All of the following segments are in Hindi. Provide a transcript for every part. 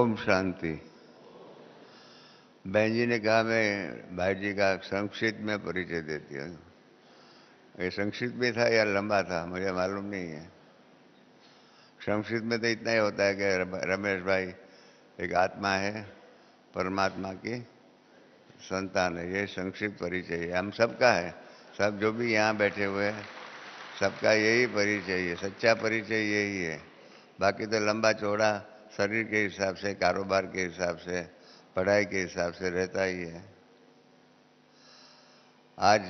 ओम शांति। बहन जी ने कहा मैं भाई जी का संक्षिप्त में परिचय देती हूँ। ये संक्षिप्त भी था या लंबा था मुझे मालूम नहीं है। संक्षिप्त में तो इतना ही होता है कि रमेश भाई एक आत्मा है, परमात्मा की संतान है। ये संक्षिप्त परिचय है, हम सबका है। सब जो भी यहाँ बैठे हुए हैं सबका यही परिचय है, सच्चा परिचय यही है। बाकी तो लंबा चौड़ा शरीर के हिसाब से, कारोबार के हिसाब से, पढ़ाई के हिसाब से रहता ही है। आज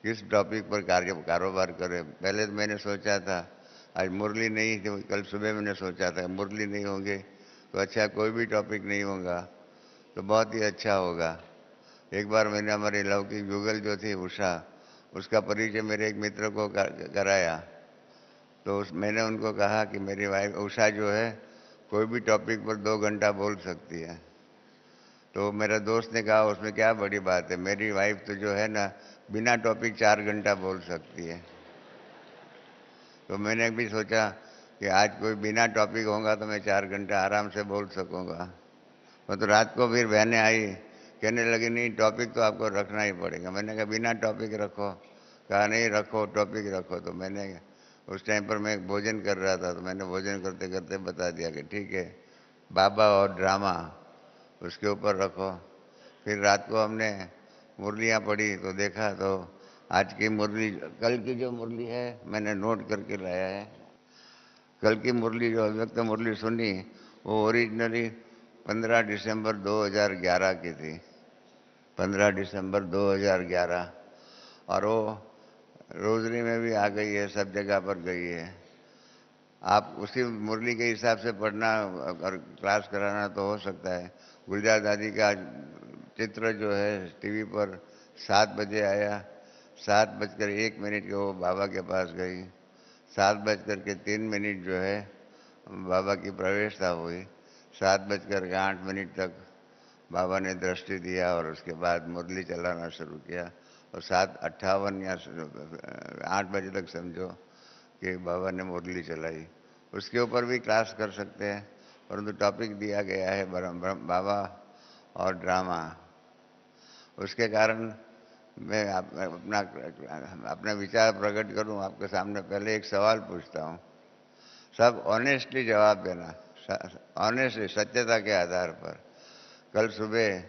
किस टॉपिक पर कारोबार करें? पहले तो मैंने सोचा था आज मुरली नहीं थी, कल सुबह मैंने सोचा था मुरली नहीं होंगे तो अच्छा कोई भी टॉपिक नहीं होगा तो बहुत ही अच्छा होगा। एक बार मैंने हमारी लौकिक गूगल जो थी उषा, उसका परिचय मेरे एक मित्र को कराया तो मैंने उनको कहा कि मेरी वाइफ उषा जो है कोई भी टॉपिक पर 2 घंटा बोल सकती है। तो मेरा दोस्त ने कहा उसमें क्या बड़ी बात है, मेरी वाइफ तो जो है ना बिना टॉपिक 4 घंटा बोल सकती है। तो मैंने भी सोचा कि आज कोई बिना टॉपिक होगा तो मैं 4 घंटा आराम से बोल सकूँगा। तो रात को फिर बहनें आई, कहने लगी नहीं टॉपिक तो आपको रखना ही पड़ेगा। मैंने कहा बिना टॉपिक रखो, कहा नहीं रखो टॉपिक रखो। तो मैंने उस टाइम पर मैं भोजन कर रहा था तो मैंने भोजन करते करते बता दिया कि ठीक है बाबा और ड्रामा उसके ऊपर रखो। फिर रात को हमने मुरलियाँ पढ़ी तो देखा तो आज की मुरली, कल की जो मुरली है मैंने नोट करके लाया है। कल की मुरली जो अव्यक्त मुरली सुनी वो ओरिजिनली 15 दिसंबर 2011 की थी, 15 दिसंबर 2011। और वो रोजरी में भी आ गई है, सब जगह पर गई है। आप उसी मुरली के हिसाब से पढ़ना और क्लास कराना तो हो सकता है। गुलजार दादी का चित्र जो है टीवी पर 7 बजे आया, 7:01 के वो बाबा के पास गई, 7:03 जो है बाबा की प्रवेशता हुई, 7:08 तक बाबा ने दृष्टि दिया और उसके बाद मुरली चलाना शुरू किया और 7:58 या 8 बजे तक समझो कि बाबा ने मुरली चलाई। उसके ऊपर भी क्लास कर सकते हैं, परंतु टॉपिक दिया गया है बाबा और ड्रामा। उसके कारण मैं अपना विचार प्रकट करूं आपके सामने। पहले एक सवाल पूछता हूं, सब ऑनेस्टली जवाब देना, ऑनेस्टली सत्यता के आधार पर। कल सुबह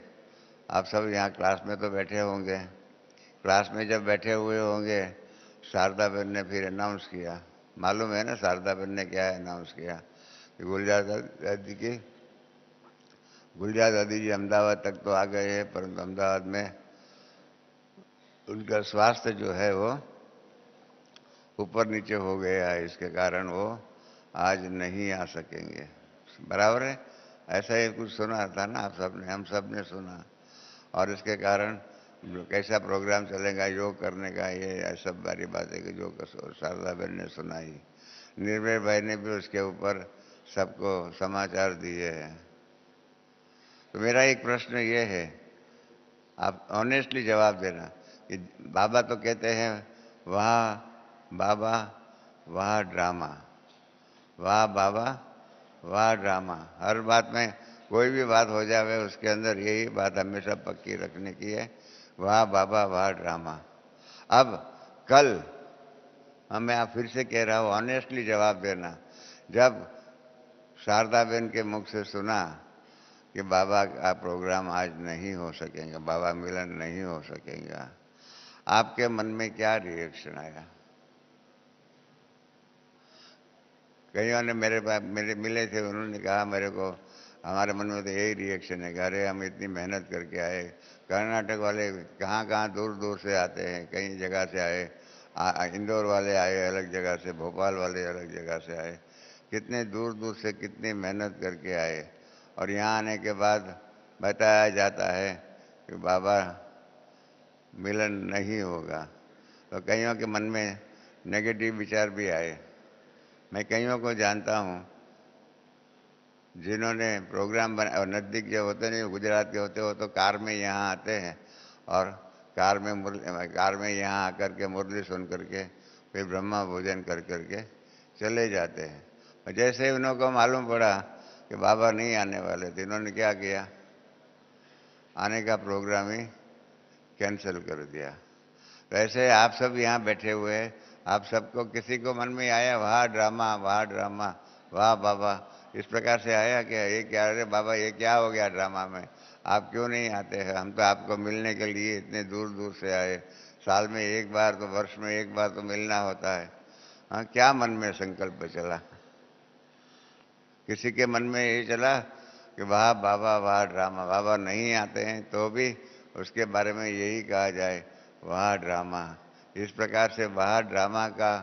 आप सब यहाँ क्लास में तो बैठे होंगे, क्लास में जब बैठे हुए होंगे शारदा बहन ने फिर अनाउंस किया, मालूम है ना शारदा बहन ने क्या अनाउंस किया कि गुलजार दादी जी अहमदाबाद तक तो आ गए हैं, परंतु अहमदाबाद में उनका स्वास्थ्य जो है वो ऊपर नीचे हो गया है, इसके कारण वो आज नहीं आ सकेंगे। बराबर है, ऐसा ही कुछ सुना था ना आप सब ने, हम सब ने सुना। और इसके कारण कैसा प्रोग्राम चलेगा योग करने का, ये सब बारी बातें कि जो शारदा बहन ने सुनाई। निर्भय भाई ने भी उसके ऊपर सबको समाचार दिए हैं। तो मेरा एक प्रश्न ये है, आप ऑनेस्टली जवाब देना कि बाबा तो कहते हैं वाह बाबा वाह ड्रामा, वाह बाबा वाह ड्रामा। हर बात में कोई भी बात हो जाए उसके अंदर यही बात हमेशा पक्की रखने की है, वाह बाबा वाह ड्रामा। अब कल मैं आप फिर से कह रहा हूँ ऑनेस्टली जवाब देना। जब शारदा बहन के मुख से सुना कि बाबा का प्रोग्राम आज नहीं हो सकेगा, बाबा मिलन नहीं हो सकेगा, आपके मन में क्या रिएक्शन आया? कईयों ने मेरे मिले थे, उन्होंने कहा मेरे को हमारे मन में तो यही रिएक्शन है, अरे हम इतनी मेहनत करके आए। कर्नाटक वाले कहाँ कहाँ दूर दूर से आते हैं, कई जगह से आए, इंदौर वाले आए अलग जगह से, भोपाल वाले अलग जगह से आए, कितने दूर दूर से कितनी मेहनत करके आए। और यहाँ आने के बाद बताया जाता है कि बाबा मिलन नहीं होगा, तो कईयों के मन में नेगेटिव विचार भी आए। मैं कईयों को जानता हूँ जिन्होंने प्रोग्राम बना, और नज़दीक जो होते नहीं गुजरात के होते हो तो कार में यहाँ आते हैं और कार में यहाँ आकर के मुरली सुन करके फिर ब्रह्मा भोजन कर करके चले जाते हैं। और जैसे ही उनको मालूम पड़ा कि बाबा नहीं आने वाले थे। इन्होंने क्या किया, आने का प्रोग्राम ही कैंसिल कर दिया। तो ऐसे आप सब यहाँ बैठे हुए हैं, आप सबको किसी को मन में आया वाह ड्रामा, वाह ड्रामा, वाह बाबा, इस प्रकार से आया क्या? ये क्या, अरे बाबा ये क्या हो गया ड्रामा में, आप क्यों नहीं आते हैं? हम तो आपको मिलने के लिए इतने दूर दूर से आए, साल में एक बार तो, वर्ष में एक बार तो मिलना होता है। हाँ, क्या मन में संकल्प चला? किसी के मन में ये चला कि वाह बाबा, वाह ड्रामा, बाबा नहीं आते हैं तो भी उसके बारे में यही कहा जाए वाह ड्रामा। इस प्रकार से वाह ड्रामा का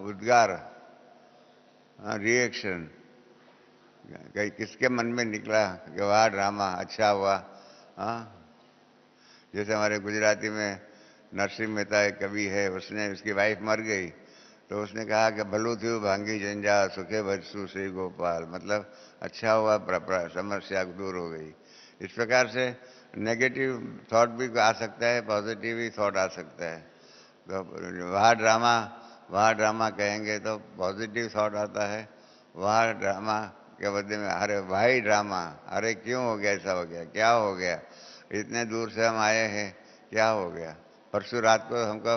उद्गार, रिएक्शन कहीं किसके मन में निकला कि वाह ड्रामा, अच्छा हुआ। हाँ, जैसे हमारे गुजराती में नरसिंह मेहता एक कवि है, उसने, उसकी वाइफ मर गई तो उसने कहा कि भलू थी भांगी जंजाल सुखे भजसु श्री गोपाल, मतलब अच्छा हुआ, समस्या दूर हो गई। इस प्रकार से नेगेटिव थॉट भी आ सकता है, पॉजिटिव ही थॉट आ सकता है। तो वाह ड्रामा कहेंगे तो पॉजिटिव थॉट आता है, वाह ड्रामा के बदले में अरे भाई ड्रामा, अरे क्यों हो गया, ऐसा हो गया, क्या हो गया, इतने दूर से हम आए हैं, क्या हो गया। परसों रात को हमको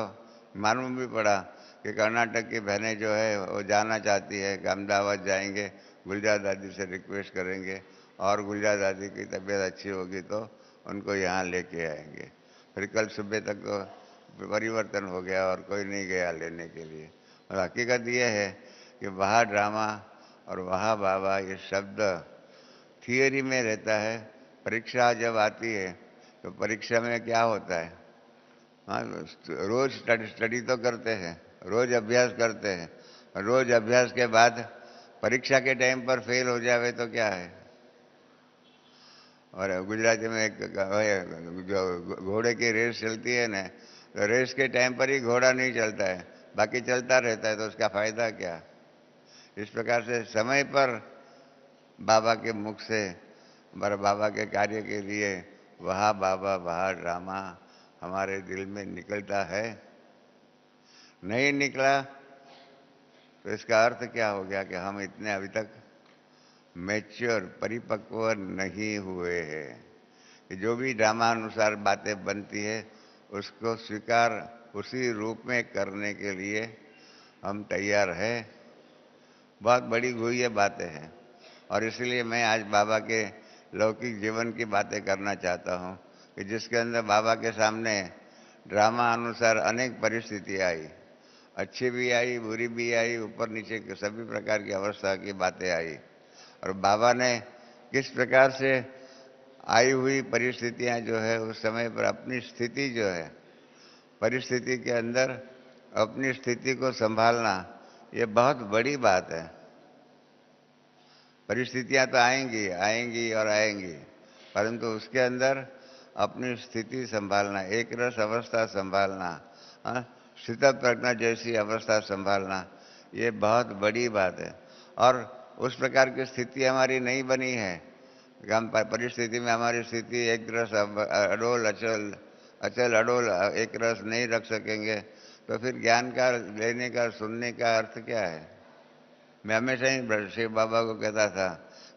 मालूम भी पड़ा कि कर्नाटक की बहनें जो है वो जाना चाहती है, अहमदाबाद जाएंगे, गुलजार दादी से रिक्वेस्ट करेंगे और गुलजार दादी की तबीयत अच्छी होगी तो उनको यहाँ लेके आएंगे। फिर कल सुबह तक तो परिवर्तन हो गया और कोई नहीं गया लेने के लिए। और हकीकत ये है कि वाह ड्रामा और वाह बाबा ये शब्द थियरी में रहता है, परीक्षा जब आती है तो परीक्षा में क्या होता है, हाँ, रोज स्टडी तो करते हैं, रोज अभ्यास करते हैं, रोज अभ्यास के बाद परीक्षा के टाइम पर फेल हो जावे तो क्या है। और गुजराती में एक जो घोड़े की रेस चलती है ना, तो रेस के टाइम पर ही घोड़ा नहीं चलता है, बाकी चलता रहता है, तो उसका फायदा क्या। इस प्रकार से समय पर बाबा के मुख से, बाबा के कार्य के लिए वाह बाबा वाह ड्रामा हमारे दिल में निकलता है। नहीं निकला तो इसका अर्थ क्या हो गया कि हम इतने अभी तक मैच्योर, परिपक्व नहीं हुए हैं कि जो भी ड्रामा अनुसार बातें बनती है उसको स्वीकार उसी रूप में करने के लिए हम तैयार हैं। बहुत बड़ी गुह्य बातें हैं और इसलिए मैं आज बाबा के लौकिक जीवन की बातें करना चाहता हूँ कि जिसके अंदर बाबा के सामने ड्रामा अनुसार अनेक परिस्थितियाँ आई, अच्छी भी आई, बुरी भी आई, ऊपर नीचे के सभी प्रकार की अवस्था की बातें आई, और बाबा ने किस प्रकार से आई हुई परिस्थितियां जो है उस समय पर अपनी स्थिति जो है, परिस्थिति के अंदर अपनी स्थिति को संभालना, ये बहुत बड़ी बात है। परिस्थितियां तो आएंगी आएंगी और आएंगी, परंतु उसके अंदर अपनी स्थिति संभालना, एक रस अवस्था संभालना, स्थित प्रज्ञा जैसी अवस्था संभालना, ये बहुत बड़ी बात है। और उस प्रकार की स्थिति हमारी नहीं बनी है कि हम परिस्थिति में हमारी स्थिति एक रस अडोल अचल अचल अडोल एक रस नहीं रख सकेंगे तो फिर ज्ञान का लेने का, सुनने का अर्थ क्या है। मैं हमेशा ही शिव बाबा को कहता था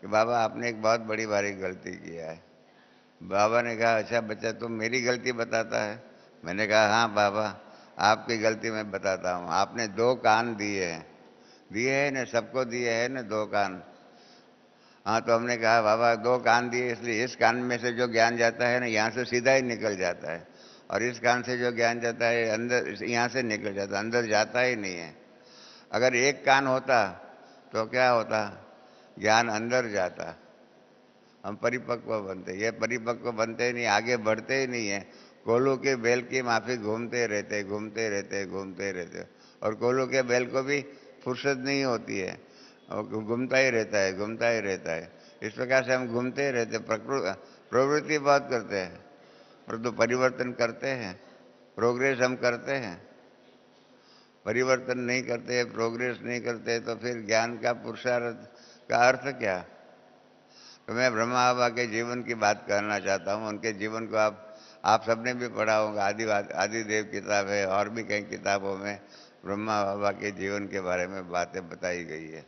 कि बाबा आपने एक बहुत बड़ी भारी गलती किया है। बाबा ने कहा अच्छा बच्चा तुम मेरी गलती बताता है। मैंने कहा हाँ बाबा, आपकी गलती मैं बताता हूँ। आपने 2 कान दिए हैं ना, सबको दिए हैं ना 2 कान। हाँ, तो हमने कहा बाबा 2 कान दिए इसलिए इस कान में से जो ज्ञान जाता है ना यहाँ से सीधा ही निकल जाता है, और इस कान से जो ज्ञान जाता है अंदर, यहाँ से निकल जाता है, अंदर जाता ही नहीं है। अगर एक कान होता तो क्या होता, ज्ञान अंदर जाता, हम परिपक्व बनते। ये परिपक्व बनते ही नहीं, आगे बढ़ते ही नहीं है, कोल्हू के बैल की माफी घूमते रहते घूमते रहते घूमते रहते, और कोल्हू के बैल को भी फुर्सत नहीं होती है, और घूमता ही रहता है घूमता ही रहता है। इस प्रकार से हम घूमते रहते, प्रवृत्ति बहुत करते हैं परंतु परिवर्तन करते हैं, प्रोग्रेस हम करते हैं, परिवर्तन नहीं करते, प्रोग्रेस नहीं करते, तो फिर ज्ञान का पुरुषार्थ का अर्थ क्या। तो मैं ब्रह्मा बाबा के जीवन की बात करना चाहता हूँ। उनके जीवन को आप सबने भी पढ़ा होगा, आदिदेव किताब है और भी कई किताबों में ब्रह्मा बाबा के जीवन के बारे में बातें बताई गई है।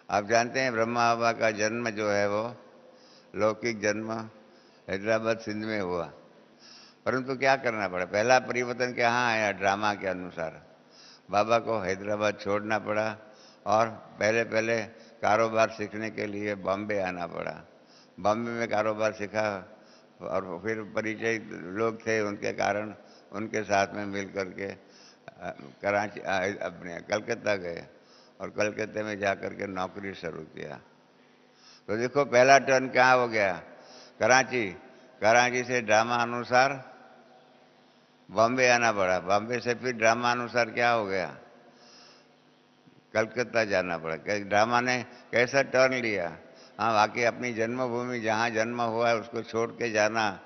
आप जानते हैं ब्रह्मा बाबा का जन्म जो है वो लौकिक जन्म हैदराबाद सिंध में हुआ, परंतु क्या करना पड़ा, पहला परिवर्तन कहाँ आया, ड्रामा के अनुसार बाबा को हैदराबाद छोड़ना पड़ा और पहले पहले कारोबार सीखने के लिए बॉम्बे आना पड़ा। बॉम्बे में कारोबार सीखा और फिर परिचय लोग थे उनके कारण उनके साथ में मिल करके कराची अपने कलकत्ता गए और कलकत्ते में जा कर के नौकरी शुरू किया। तो देखो पहला टर्न कहाँ हो गया, कराची। कराची से ड्रामा अनुसार बॉम्बे आना पड़ा, बॉम्बे से फिर ड्रामा अनुसार क्या हो गया, कलकत्ता जाना पड़ा। ड्रामा ने कैसा टर्न लिया। हाँ, बाकी अपनी जन्मभूमि जहाँ जन्म हुआ है उसको छोड़ के जाना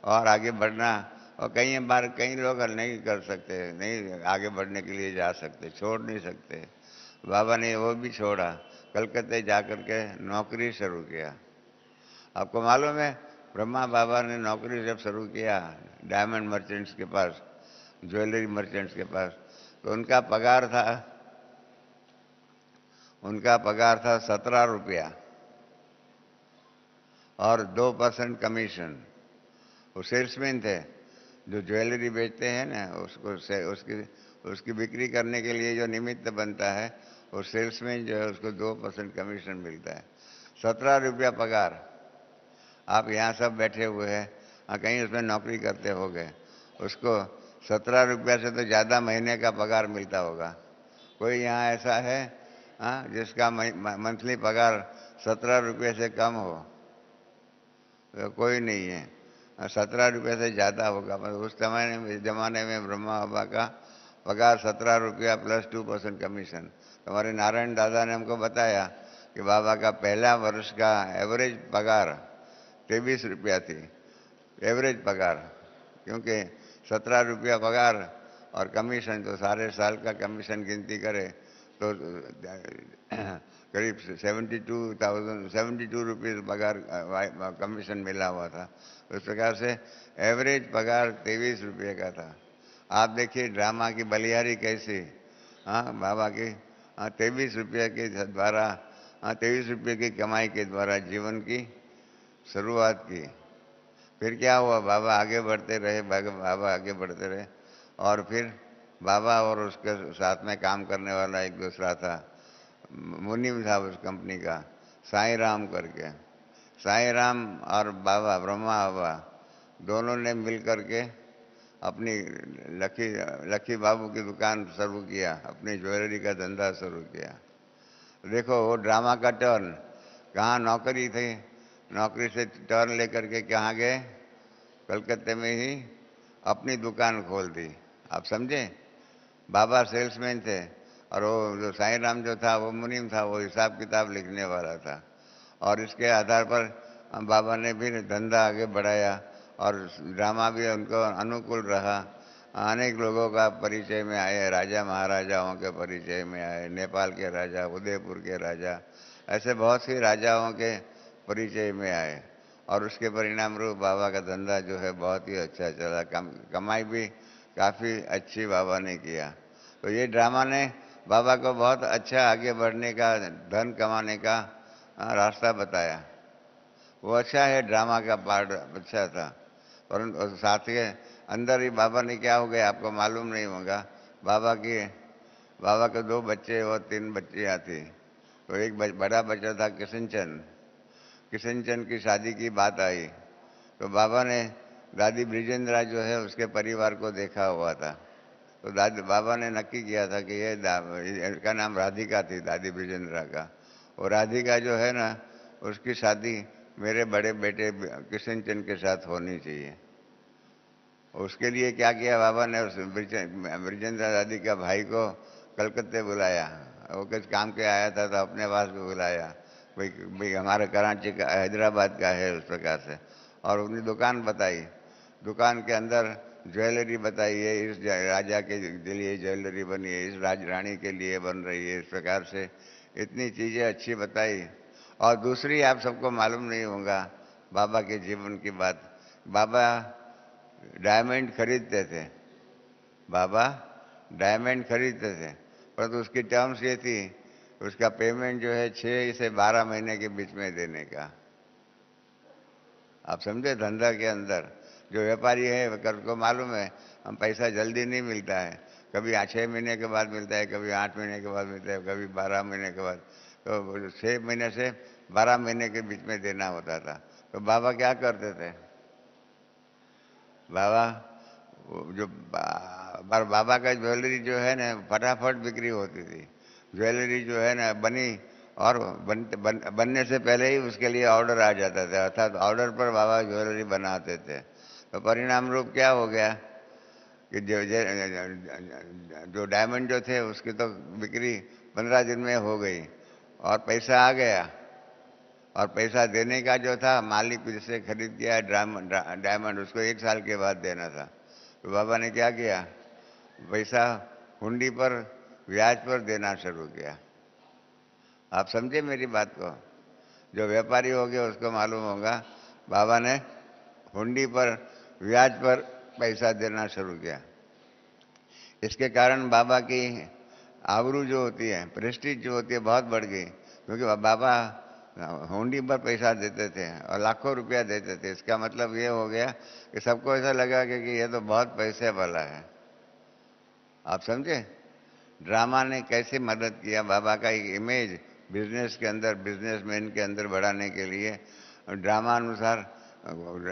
और आगे बढ़ना, और कई बार कई लोग नहीं कर सकते, नहीं आगे बढ़ने के लिए जा सकते, छोड़ नहीं सकते। बाबा ने वो भी छोड़ा, कलकत्ते जा कर के नौकरी शुरू किया। आपको मालूम है ब्रह्मा बाबा ने नौकरी जब शुरू किया डायमंड मर्चेंट्स के पास, ज्वेलरी मर्चेंट्स के पास, तो उनका पगार था 17 रुपया और 2% कमीशन। वो सेल्समैन थे, जो ज्वेलरी बेचते हैं ना उसकी बिक्री करने के लिए जो निमित्त बनता है वो सेल्समैन जो है उसको 2% कमीशन मिलता है। 17 रुपया पगार। आप यहाँ सब बैठे हुए हैं, कहीं उसमें नौकरी करते होंगे, उसको 17 रुपया से तो ज़्यादा महीने का पगार मिलता होगा। कोई यहाँ ऐसा है जिसका मंथली पगार 17 रुपये से कम हो? तो कोई नहीं है। 17 रुपये से ज़्यादा होगा। मतलब उस ज़माने में ब्रह्मा बाबा का पगार 17 रुपया प्लस 2% कमीशन। हमारे नारायण दादा ने हमको बताया कि बाबा का पहला वर्ष का एवरेज पगार 23 रुपया थी, एवरेज पगार, क्योंकि 17 रुपया पगार और कमीशन, तो सारे साल का कमीशन गिनती करे तो करीब 72 रुपीज़ पगार कमीशन मिला हुआ था। उस प्रकार से एवरेज पगार 23 रुपये का था। आप देखिए ड्रामा की बलिहारी कैसी, बाबा की 23 रुपये के द्वारा, 23 रुपये की कमाई के द्वारा जीवन की शुरुआत की। फिर क्या हुआ, बाबा आगे बढ़ते रहे, बाबा आगे बढ़ते रहे, और फिर बाबा और उसके साथ में काम करने वाला एक दूसरा था, मुनीम था उस कंपनी का, साईं राम करके। साईं राम और बाबा ब्रह्मा बाबा दोनों ने मिल करके अपनी लक्की बाबू की दुकान शुरू किया, अपनी ज्वेलरी का धंधा शुरू किया। देखो वो ड्रामा का टर्न, कहाँ नौकरी थी, नौकरी से टर्न लेकर के कहाँ गए, कलकत्ते में ही अपनी दुकान खोल दी। आप समझे, बाबा सेल्समैन थे और वो जो साईं राम जो था वो मुनीम था, वो हिसाब किताब लिखने वाला था। और इसके आधार पर बाबा ने भी धंधा आगे बढ़ाया और ड्रामा भी उनको अनुकूल रहा। अनेक लोगों का परिचय में आए, राजा महाराजाओं के परिचय में आए, नेपाल के राजा, उदयपुर के राजा, ऐसे बहुत सी राजाओं के परिचय में आए। और उसके परिणाम रूप बाबा का धंधा जो है बहुत ही अच्छा चला, कमाई भी काफ़ी अच्छी बाबा ने किया। तो ये ड्रामा ने बाबा को बहुत अच्छा आगे बढ़ने का, धन कमाने का रास्ता बताया। वो अच्छा है, ड्रामा का पार्ट अच्छा था, परंतु साथ के अंदर ही बाबा ने क्या हो गया आपको मालूम नहीं होगा। बाबा के 2 बच्चे और 3 बच्चियाँ थी। तो एक बड़ा बच्चा था किशनचंद की शादी की बात आई तो बाबा ने दादी ब्रिजेंद्रा जो है उसके परिवार को देखा हुआ था। तो बाबा ने नक्की किया था कि ये इसका नाम राधिका थी, दादी ब्रिजेंद्रा का। और राधिका जो है ना, उसकी शादी मेरे बड़े बेटे किशनचंद के साथ होनी चाहिए। उसके लिए क्या किया बाबा ने, उस ब्रिजेंद्रा दादी का भाई को कलकत्ते बुलाया। वो कुछ काम के आया था तो अपने पास भी बुलाया, भाई हमारे कराची का, हैदराबाद का है, उस प्रकार से। और अपनी दुकान बताई, दुकान के अंदर ज्वेलरी बताई है, इस राजा के लिए ज्वेलरी बनी है, इस रानी के लिए बन रही है, इस प्रकार से इतनी चीज़ें अच्छी बताई। और दूसरी आप सबको मालूम नहीं होगा बाबा के जीवन की बात, बाबा डायमंड खरीदते थे, बाबा डायमंड खरीदते थे, परंतु उसकी टर्म्स ये थी उसका पेमेंट जो है 6 से 12 महीने के बीच में देने का। आप समझे? धंधा के अंदर जो व्यापारी है को मालूम है हम पैसा जल्दी नहीं मिलता है, कभी 6 महीने के बाद मिलता है, कभी 8 महीने के बाद मिलता है, कभी 12 महीने के बाद। तो 6 महीने से 12 महीने के बीच में देना होता था। तो बाबा क्या करते थे? बाबा जो बाबा का ज्वेलरी जो है ना फटाफट बिक्री होती थी। ज्वेलरी जो है ना बनी और बनने से पहले ही उसके लिए ऑर्डर आ जाता था, अर्थात ऑर्डर पर बाबा ज्वेलरी बनाते थे। तो परिणाम रूप क्या हो गया कि जो डायमंड जो थे उसकी तो बिक्री 15 दिन में हो गई और पैसा आ गया। और पैसा देने का जो था मालिक जिससे खरीद किया डायमंड उसको 1 साल के बाद देना था। तो बाबा ने क्या किया? पैसा हुंडी पर ब्याज पर देना शुरू किया। आप समझे मेरी बात को? जो व्यापारी हो गया उसको मालूम होगा बाबा ने हुंडी पर ब्याज पर पैसा देना शुरू किया। इसके कारण बाबा की आबरू जो होती है, प्रेस्टीज जो होती है बहुत बढ़ गई, क्योंकि बाबा हुंडी पर पैसा देते थे और लाखों रुपया देते थे। इसका मतलब ये हो गया कि सबको ऐसा लगा कि ये तो बहुत पैसे वाला है। आप समझे? ड्रामा ने कैसे मदद किया बाबा का एक इमेज बिजनेस के अंदर, बिजनेसमैन के अंदर बढ़ाने के लिए। ड्रामा अनुसार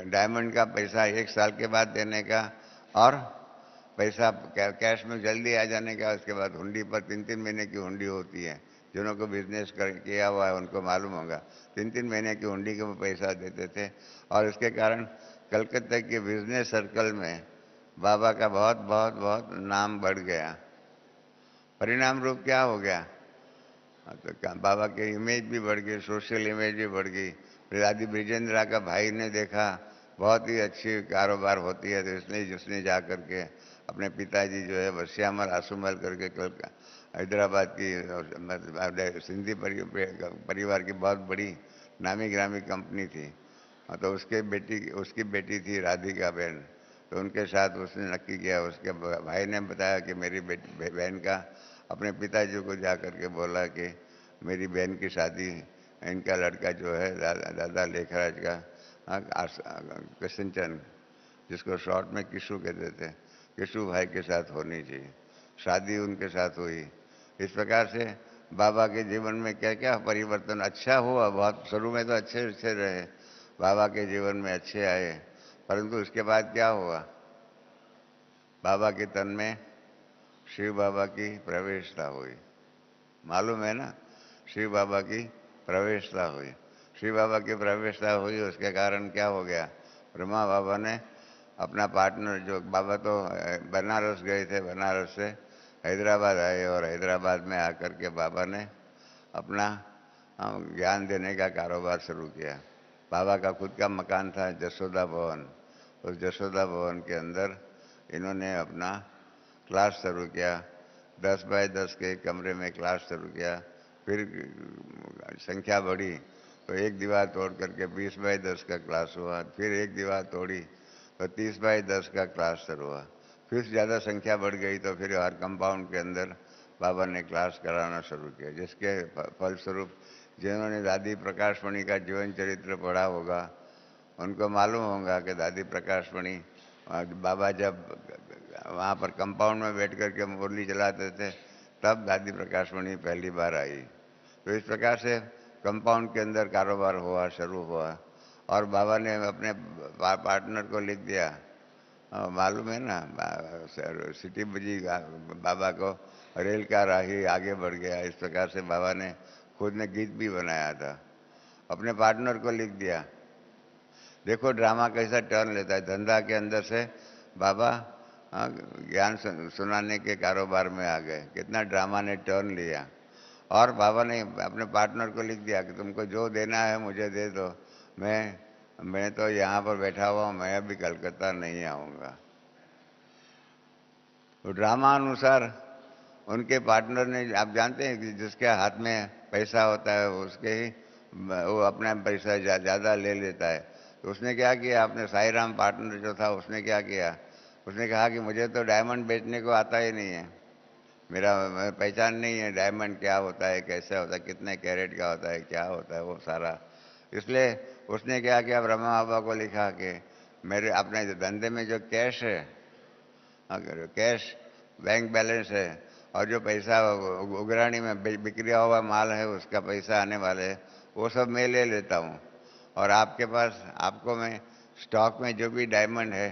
डायमंड का पैसा 1 साल के बाद देने का और पैसा कैश में जल्दी आ जाने का। उसके बाद हुंडी पर 3-3 महीने की हुंडी होती है। जिन्हों को बिजनेस किया हुआ है उनको मालूम होगा, 3-3 महीने की हुंडी के वो पैसा देते थे। और इसके कारण कलकत्ता के बिजनेस सर्कल में बाबा का बहुत बहुत बहुत नाम बढ़ गया। परिणाम रूप क्या हो गया? तो बाबा की इमेज भी बढ़ गई, सोशल इमेज भी बढ़ गई। फिर आदि ब्रिजेंद्रा का भाई ने देखा बहुत ही अच्छी कारोबार होती है, तो उसने जा करके अपने पिताजी जो है श्यामल आसुमल करके कल हैदराबाद की सिंधी परिवार की बहुत बड़ी नामी ग्रामी कंपनी थी। तो उसकी बेटी थी राधिका बहन। तो उनके साथ उसने नक्की किया, उसके भाई ने बताया कि मेरी बहन का अपने पिताजी को जा करके बोला कि मेरी बहन की शादी इनका लड़का जो है दादा लेखराज का कृष्णचंद, जिसको शॉर्ट में किशु कहते थे, किशु भाई के साथ होनी चाहिए। शादी उनके साथ हुई। इस प्रकार से बाबा के जीवन में क्या क्या परिवर्तन अच्छा हुआ। बहुत शुरू में तो अच्छे अच्छे रहे, बाबा के जीवन में अच्छे आए, परंतु उसके बाद क्या हुआ? बाबा के तन में शिव बाबा की प्रवेशता हुई। मालूम है ना? शिव बाबा की प्रवेशता हुई। शिव बाबा की प्रवेशता हुई, उसके कारण क्या हो गया? ब्रह्मा बाबा ने अपना पार्टनर, जो बाबा तो बनारस गए थे, बनारस से हैदराबाद आए और हैदराबाद में आकर के बाबा ने अपना ज्ञान देने का कारोबार शुरू किया। बाबा का खुद का मकान था जसोदा भवन। उस जसोदा भवन के अंदर इन्होंने अपना क्लास शुरू किया। 10 बाय 10 के कमरे में क्लास शुरू किया। फिर संख्या बढ़ी तो एक दीवार तोड़ करके 20 बाय 10 का क्लास हुआ। फिर एक दीवार तोड़ी तो 30 बाय 10 का क्लास शुरू हुआ। फिर ज़्यादा संख्या बढ़ गई तो फिर हर कंपाउंड के अंदर बाबा ने क्लास कराना शुरू किया, जिसके फलस्वरूप जिन्होंने दादी प्रकाशमणि का जीवन चरित्र पढ़ा होगा उनको मालूम होगा कि दादी प्रकाशमणि बाबा जब वहाँ पर कंपाउंड में बैठ कर के मुरली चलाते थे तब दादी प्रकाशमणि पहली बार आई। तो इस प्रकार से कंपाउंड के अंदर कारोबार हुआ, शुरू हुआ। और बाबा ने अपने पार्टनर को लिख दिया, मालूम है ना, सिटी बजी बाबा को रेल का राही आगे बढ़ गया। इस प्रकार से बाबा ने खुद ने गीत भी बनाया था, अपने पार्टनर को लिख दिया। देखो ड्रामा कैसा टर्न लेता है। धंधा के अंदर से बाबा ज्ञान सुनाने के कारोबार में आ गए। कितना ड्रामा ने टर्न लिया। और बाबा ने अपने पार्टनर को लिख दिया कि तुमको जो देना है मुझे दे दो, मैं तो यहाँ पर बैठा हुआ हूँ, मैं अभी कलकत्ता नहीं आऊँगा। तो ड्रामा अनुसार उनके पार्टनर ने, आप जानते हैं कि जिसके हाथ में पैसा होता है उसके ही वो अपना पैसा ज़्यादा ले लेता है। तो उसने क्या किया, अपने साई राम पार्टनर जो था उसने क्या किया, उसने कहा कि मुझे तो डायमंड बेचने को आता ही नहीं है, मेरा पहचान नहीं है डायमंड क्या होता है, कैसे होता है, कितने कैरेट का होता है, क्या होता है वो सारा। इसलिए उसने क्या किया, ब्रह्मा बाबा को लिखा कि मेरे अपने धंधे में जो कैश है, अगर कैश बैंक बैलेंस है, और जो पैसा उगराणी में बिक्रिया हुआ माल है उसका पैसा आने वाले है, वो सब मैं ले लेता हूँ। और आपके पास, आपको मैं स्टॉक में जो भी डायमंड है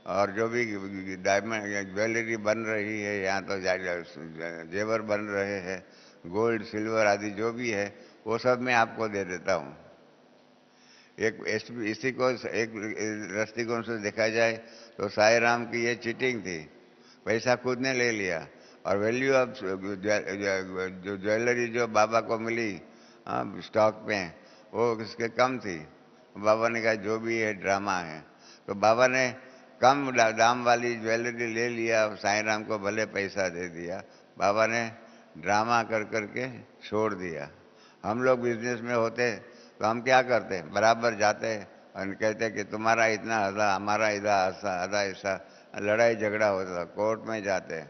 और जो भी डायमंड ज्वेलरी बन रही है यहाँ, तो जेवर बन रहे हैं, गोल्ड सिल्वर आदि जो भी है, वो सब मैं आपको दे देता हूँ। एक इसी को एक दृष्टिकोण से देखा जाए तो साई राम की ये चीटिंग थी। पैसा खुद ने ले लिया और वैल्यू ऑफ जो ज्वेलरी जो बाबा को मिली स्टॉक में, वो उसके कम थी। बाबा ने कहा जो भी है ड्रामा है। तो बाबा ने कम दाम वाली ज्वेलरी ले लिया, साईं राम को भले पैसा दे दिया। बाबा ने ड्रामा कर करके छोड़ दिया। हम लोग बिजनेस में होते तो हम क्या करते, बराबर जाते और कहते कि तुम्हारा इतना आधा, हमारा इधर आधा हिस्सा, लड़ाई झगड़ा होता था, कोर्ट में जाते।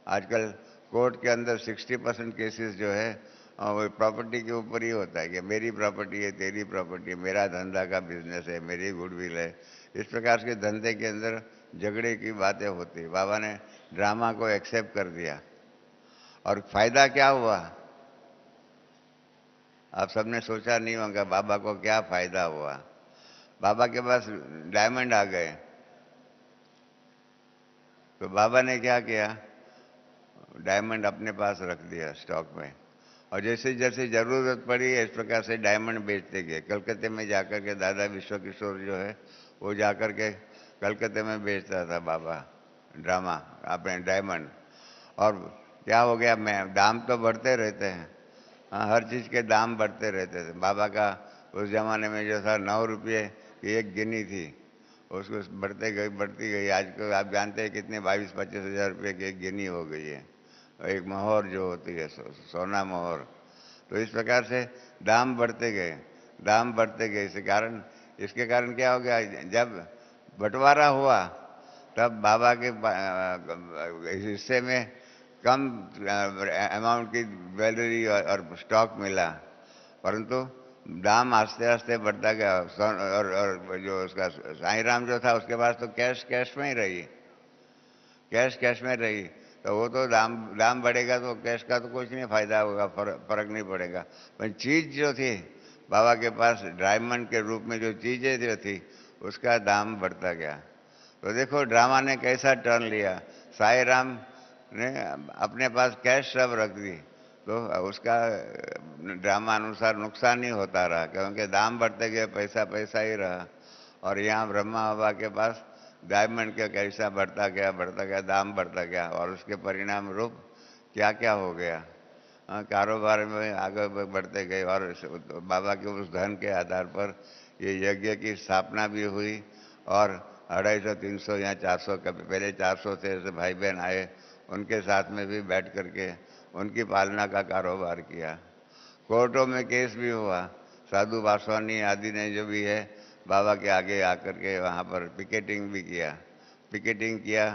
आजकल कोर्ट के अंदर 60% केसेस जो है वो प्रॉपर्टी के ऊपर ही होता है कि मेरी प्रॉपर्टी है, तेरी प्रॉपर्टी है, मेरा धंधा का बिजनेस है, मेरी गुडविल है। इस प्रकार के धंधे के अंदर झगड़े की बातें होती। बाबा ने ड्रामा को एक्सेप्ट कर दिया और फायदा क्या हुआ, आप सबने सोचा नहीं होगा बाबा को क्या फायदा हुआ। बाबा के पास डायमंड आ गए तो बाबा ने क्या किया, डायमंड अपने पास रख दिया स्टॉक में। और जैसे जैसे जरूरत पड़ी इस प्रकार से डायमंड बेचते गए। कलकत्ते में जाकर के दादा विश्व किशोर जो है वो जाकर के कलकत्ते में बेचता था बाबा ड्रामा अपने डायमंड। और क्या हो गया, मैं दाम तो बढ़ते रहते हैं, हाँ, हर चीज़ के दाम बढ़ते रहते थे। बाबा का उस जमाने में जो था 9 रुपये की एक गिनी थी, उसको बढ़ते गई बढ़ती गई। आज को आप जानते हैं कितने 22-25 हज़ार रुपये की एक गिनी हो गई है, एक मोहर जो होती है सोना मोहर। तो इस प्रकार से दाम बढ़ते गए, दाम बढ़ते गए। इसके कारण क्या हो गया, जब बंटवारा हुआ तब बाबा के हिस्से में कम अमाउंट की ज्वेलरी और स्टॉक मिला, परंतु दाम आस्ते आस्ते बढ़ता गया। और जो उसका साईं राम जो था उसके पास तो कैश कैश में ही रही, कैश कैश में रही। तो वो तो दाम दाम बढ़ेगा तो कैश का तो कुछ नहीं फायदा होगा, फर्क नहीं पड़ेगा। पर चीज़ जो थी बाबा के पास डायमंड के रूप में जो चीज़ें जो थी उसका दाम बढ़ता गया। तो देखो ड्रामा ने कैसा टर्न लिया। साईं राम ने अपने पास कैश सब रख दी तो उसका ड्रामा अनुसार नुकसान ही होता रहा, क्योंकि दाम बढ़ते गए, पैसा पैसा ही रहा। और यहाँ ब्रह्मा बाबा के पास डायमंड का कैसा बढ़ता गया, दाम बढ़ता गया। और उसके परिणाम रूप क्या क्या हो गया, कारोबार में आगे बढ़ते गए। और बाबा के उस धन के आधार पर ये यज्ञ की स्थापना भी हुई। और 250-300 या 400 का, पहले 400 थे, ऐसे भाई बहन आए, उनके साथ में भी बैठ करके उनकी पालना का कारोबार किया। कोर्टों में केस भी हुआ, साधु वासवानी आदि ने जो भी है बाबा के आगे आकर के वहाँ पर पिकेटिंग भी किया। पिकेटिंग किया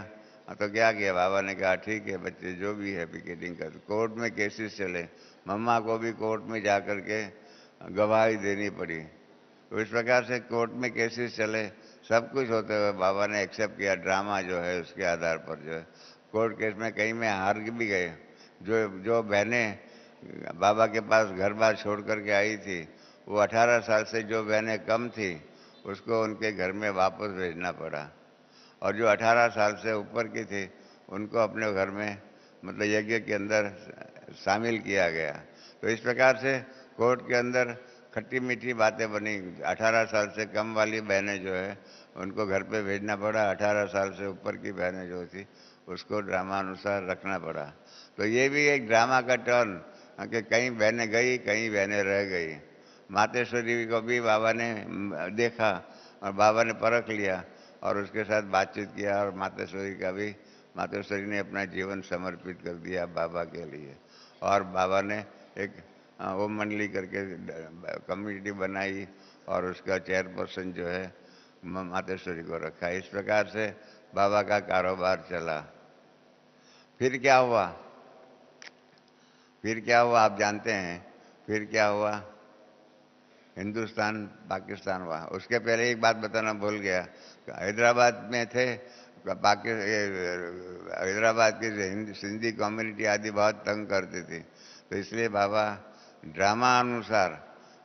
तो क्या किया, बाबा ने कहा ठीक है बच्चे जो भी है पिकेटिंग कर। कोर्ट में केसेस चले, मम्मा को भी कोर्ट में जा कर के गवाही देनी पड़ी। तो इस प्रकार से कोर्ट में केसेस चले, सब कुछ होते हुए बाबा ने एक्सेप्ट किया ड्रामा जो है उसके आधार पर जो है। कोर्ट केस में कहीं में हार भी गए। जो जो बहनें बाबा के पास घर बार छोड़ कर के आई थी, वो 18 साल से जो बहनें कम थी उसको उनके घर में वापस भेजना पड़ा। और जो 18 साल से ऊपर की थी उनको अपने घर में, मतलब यज्ञ के अंदर शामिल किया गया। तो इस प्रकार से कोर्ट के अंदर खट्टी मीठी बातें बनी। 18 साल से कम वाली बहनें जो है उनको घर पे भेजना पड़ा, 18 साल से ऊपर की बहनें जो थी उसको ड्रामा अनुसार रखना पड़ा। तो ये भी एक ड्रामा का टर्न, कि कहीं बहनें गई, कहीं बहनें रह गई। मातेश्वरी को भी बाबा ने देखा और बाबा ने परख लिया और उसके साथ बातचीत किया। और मातेश्वरी ने अपना जीवन समर्पित कर दिया बाबा के लिए। और बाबा ने एक ओम मंडली करके कम्युनिटी बनाई और उसका चेयरपर्सन जो है मातेश्वरी को रखा। इस प्रकार से बाबा का कारोबार चला। फिर क्या हुआ, फिर क्या हुआ आप जानते हैं। फिर क्या हुआ, हिंदुस्तान पाकिस्तान हुआ। उसके पहले एक बात बताना भूल गया, हैदराबाद में थे हैदराबाद की सिंधी कम्युनिटी आदि बहुत तंग करती थी, तो इसलिए बाबा ड्रामा अनुसार,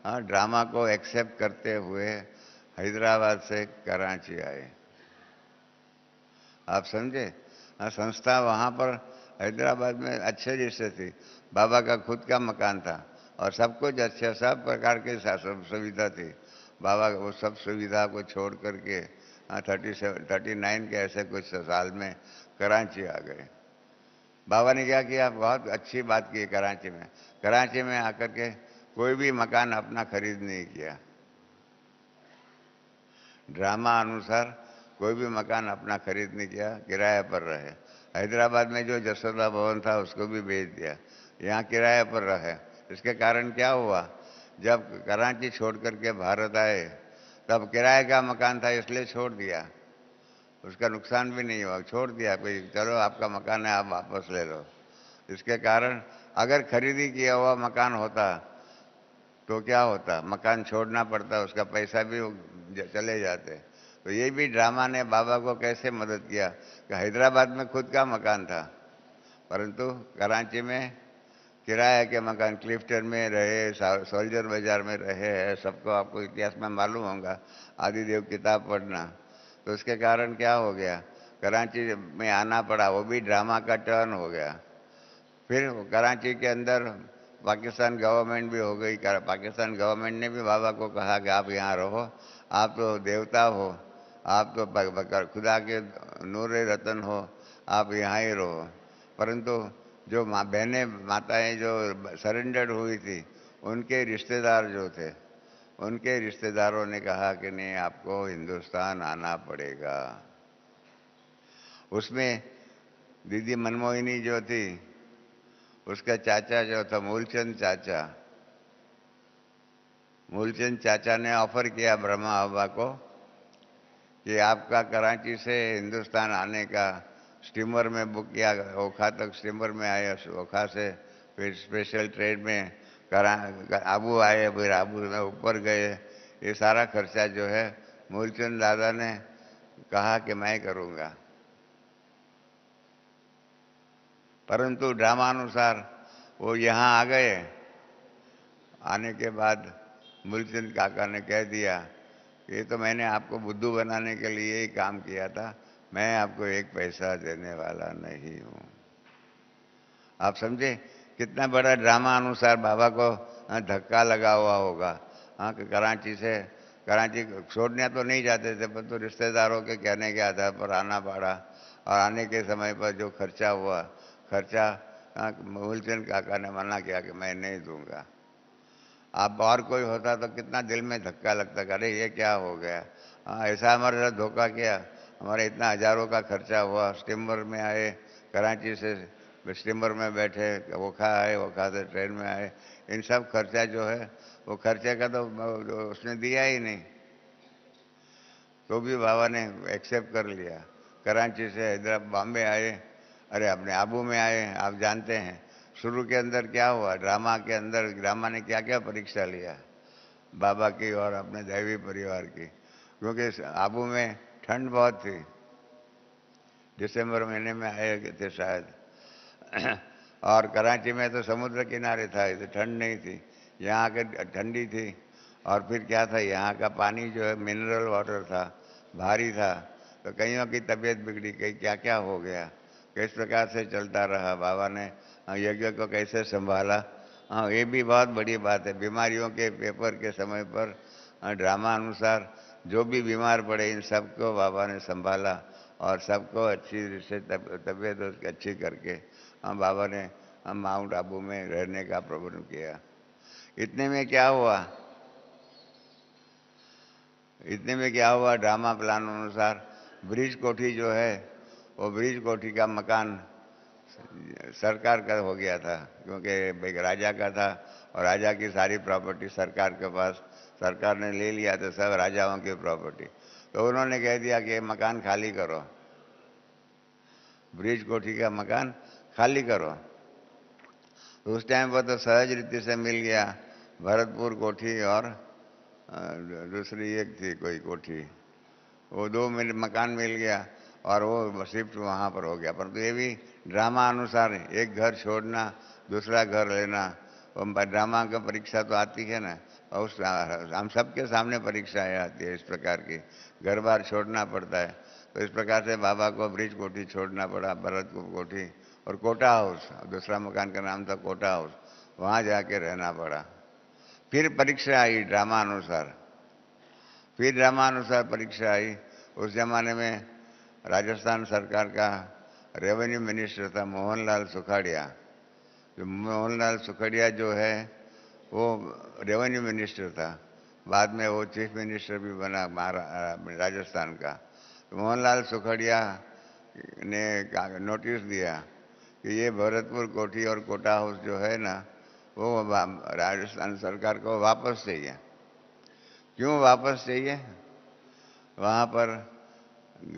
हाँ, ड्रामा को एक्सेप्ट करते हुए हैदराबाद से कराची आए। आप समझे। हाँ, संस्था वहाँ पर हैदराबाद में अच्छे रिश्ते थी। बाबा का खुद का मकान था और सब कुछ अच्छा, सब प्रकार की सब सुविधा थी। बाबा वो सब सुविधा को छोड़ करके 39 के ऐसे कुछ साल में कराची आ गए। बाबा ने क्या किया, बहुत अच्छी बात की कराची में। कराची में आकर के कोई भी मकान अपना खरीद नहीं किया। ड्रामा अनुसार कोई भी मकान अपना खरीद नहीं किया, किराए पर रहे। हैदराबाद में जो जसोदा भवन था उसको भी बेच दिया, यहाँ किराए पर रहे। इसके कारण क्या हुआ, जब कराची छोड़ करके भारत आए तब किराए का मकान था इसलिए छोड़ दिया, उसका नुकसान भी नहीं हुआ, छोड़ दिया। कोई चलो आपका मकान है आप वापस ले लो। इसके कारण अगर खरीदी किया हुआ मकान होता तो क्या होता, मकान छोड़ना पड़ता, उसका पैसा भी चले जाते। तो ये भी ड्रामा ने बाबा को कैसे मदद किया कि हैदराबाद में खुद का मकान था परंतु कराची में किराए के मकान, क्लिफ्टन में रहे, सोल्जर बाजार में रहे हैं, सबको आपको इतिहास में मालूम होगा, आदिदेव किताब पढ़ना। तो उसके कारण क्या हो गया, कराची में आना पड़ा, वो भी ड्रामा का टर्न हो गया। फिर कराची के अंदर पाकिस्तान गवर्नमेंट भी हो गई। पाकिस्तान गवर्नमेंट ने भी बाबा को कहा कि आप यहाँ रहो, आप तो देवता हो, आप तो खुदा के नूर रतन हो, आप यहाँ ही रहो। परंतु जो बहनें माताएं जो सरेंडर हुई थी, उनके रिश्तेदार जो थे, उनके रिश्तेदारों ने कहा कि नहीं आपको हिंदुस्तान आना पड़ेगा। उसमें दीदी मनमोहिनी जो थी, उसका चाचा जो था मूलचंद चाचा, मूलचंद चाचा ने ऑफर किया ब्रह्मा बाबा को कि आपका कराची से हिंदुस्तान आने का स्टीमर में बुक किया, ओखा तक स्टीमर में आए, ओखा से फिर स्पेशल ट्रेन में आबू आए, फिर आबू में ऊपर गए। ये सारा खर्चा जो है मूलचंद दादा ने कहा कि मैं करूँगा। परंतु ड्रामानुसार वो यहाँ आ गए। आने के बाद मूलचंद काका ने कह दिया ये तो मैंने आपको बुद्धू बनाने के लिए ही काम किया था, मैं आपको एक पैसा देने वाला नहीं हूँ। आप समझे कितना बड़ा ड्रामा अनुसार बाबा को धक्का लगा हुआ होगा। हाँ, कराची से, कराची छोड़ने तो नहीं जाते थे पर तो रिश्तेदारों के कहने के आधार पर आना पड़ा। और आने के समय पर जो खर्चा हुआ, खर्चा मूलचंद काका ने मना किया कि मैं नहीं दूंगा। आप और कोई होता तो कितना दिल में धक्का लगता, अरे ये क्या हो गया। हाँ, ऐसा हमारे साथ धोखा किया, हमारे इतना हजारों का खर्चा हुआ, स्टीमर में आए, कराची से स्टीमर में बैठे, ओखा आए, ओखा से ट्रेन में आए, इन सब खर्चा जो है वो खर्चे का तो उसने दिया ही नहीं, तो भी बाबा ने एक्सेप्ट कर लिया। कराची से हैदराबाद बॉम्बे आए, अरे अपने आबू में आए। आप जानते हैं शुरू के अंदर क्या हुआ, ड्रामा के अंदर ड्रामा ने क्या क्या परीक्षा लिया बाबा की और अपने दैवी परिवार की, क्योंकि आबू में ठंड बहुत थी, दिसंबर महीने में आए थे शायद और कराची में तो समुद्र किनारे था, इधर ठंड नहीं थी, यहाँ के ठंडी थी। और फिर क्या था, यहाँ का पानी जो है मिनरल वाटर था, भारी था, तो कईयों की तबीयत बिगड़ी, कहीं क्या क्या हो गया, किस प्रकार से चलता रहा, बाबा ने यज्ञ को कैसे संभाला। हाँ, ये भी बहुत बड़ी बात है। बीमारियों के पेपर के समय पर ड्रामा अनुसार जो भी बीमार पड़े इन सबको बाबा ने संभाला और सबको अच्छी से तबीयत उसकी अच्छी करके बाबा ने माउंट आबू में रहने का प्रबंध किया। इतने में क्या हुआ, इतने में क्या हुआ, ड्रामा प्लान अनुसार ब्रिज कोठी जो है वो ब्रिज कोठी का मकान सरकार का हो गया था, क्योंकि एक राजा का था और राजा की सारी प्रॉपर्टी सरकार के पास, सरकार ने ले लिया था सब राजाओं की प्रॉपर्टी। तो उन्होंने कह दिया कि ये मकान खाली करो, ब्रिज कोठी का मकान खाली करो। उस टाइम पर तो सहज रीति से मिल गया, भरतपुर कोठी और दूसरी एक थी कोई कोठी, वो दो मकान मिल गया और वो शिफ्ट वहाँ पर हो गया। परंतु ये भी ड्रामा अनुसार एक घर छोड़ना, दूसरा घर लेना, वो ड्रामा का परीक्षा तो आती है ना, और उस हम सबके सामने परीक्षाएं आती है इस प्रकार की, घर बार छोड़ना पड़ता है। तो इस प्रकार से बाबा को ब्रिज कोठी छोड़ना पड़ा, भरतपुर कोठी और कोटा हाउस, दूसरा मकान का नाम था कोटा हाउस, वहाँ जाके रहना पड़ा। फिर परीक्षा आई ड्रामा अनुसार, फिर ड्रामा अनुसार परीक्षा आई। उस जमाने में राजस्थान सरकार का रेवेन्यू मिनिस्टर था मोहनलाल सुखाड़िया। जो मोहनलाल सुखाड़िया जो है वो रेवेन्यू मिनिस्टर था, बाद में वो चीफ मिनिस्टर भी बना राजस्थान का। तो मोहनलाल सुखाड़िया ने नोटिस दिया कि ये भरतपुर कोठी और कोटा हाउस जो है ना, वो राजस्थान सरकार को वापस चाहिए। क्यों वापस चाहिए? वहाँ पर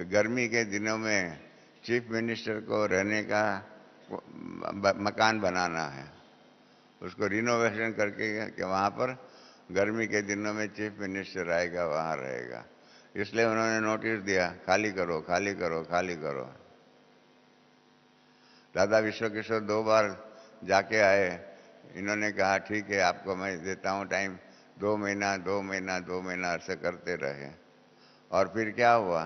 गर्मी के दिनों में चीफ मिनिस्टर को रहने का मकान बनाना है, उसको रिनोवेशन करके कि वहाँ पर गर्मी के दिनों में चीफ मिनिस्टर आएगा, वहाँ रहेगा। इसलिए उन्होंने नोटिस दिया, खाली करो खाली करो खाली करो। दादा विश्व किशोर 2 बार जाके आए। इन्होंने कहा ठीक है आपको मैं देता हूँ टाइम, 2 महीना 2 महीना 2 महीना ऐसे करते रहे। और फिर क्या हुआ,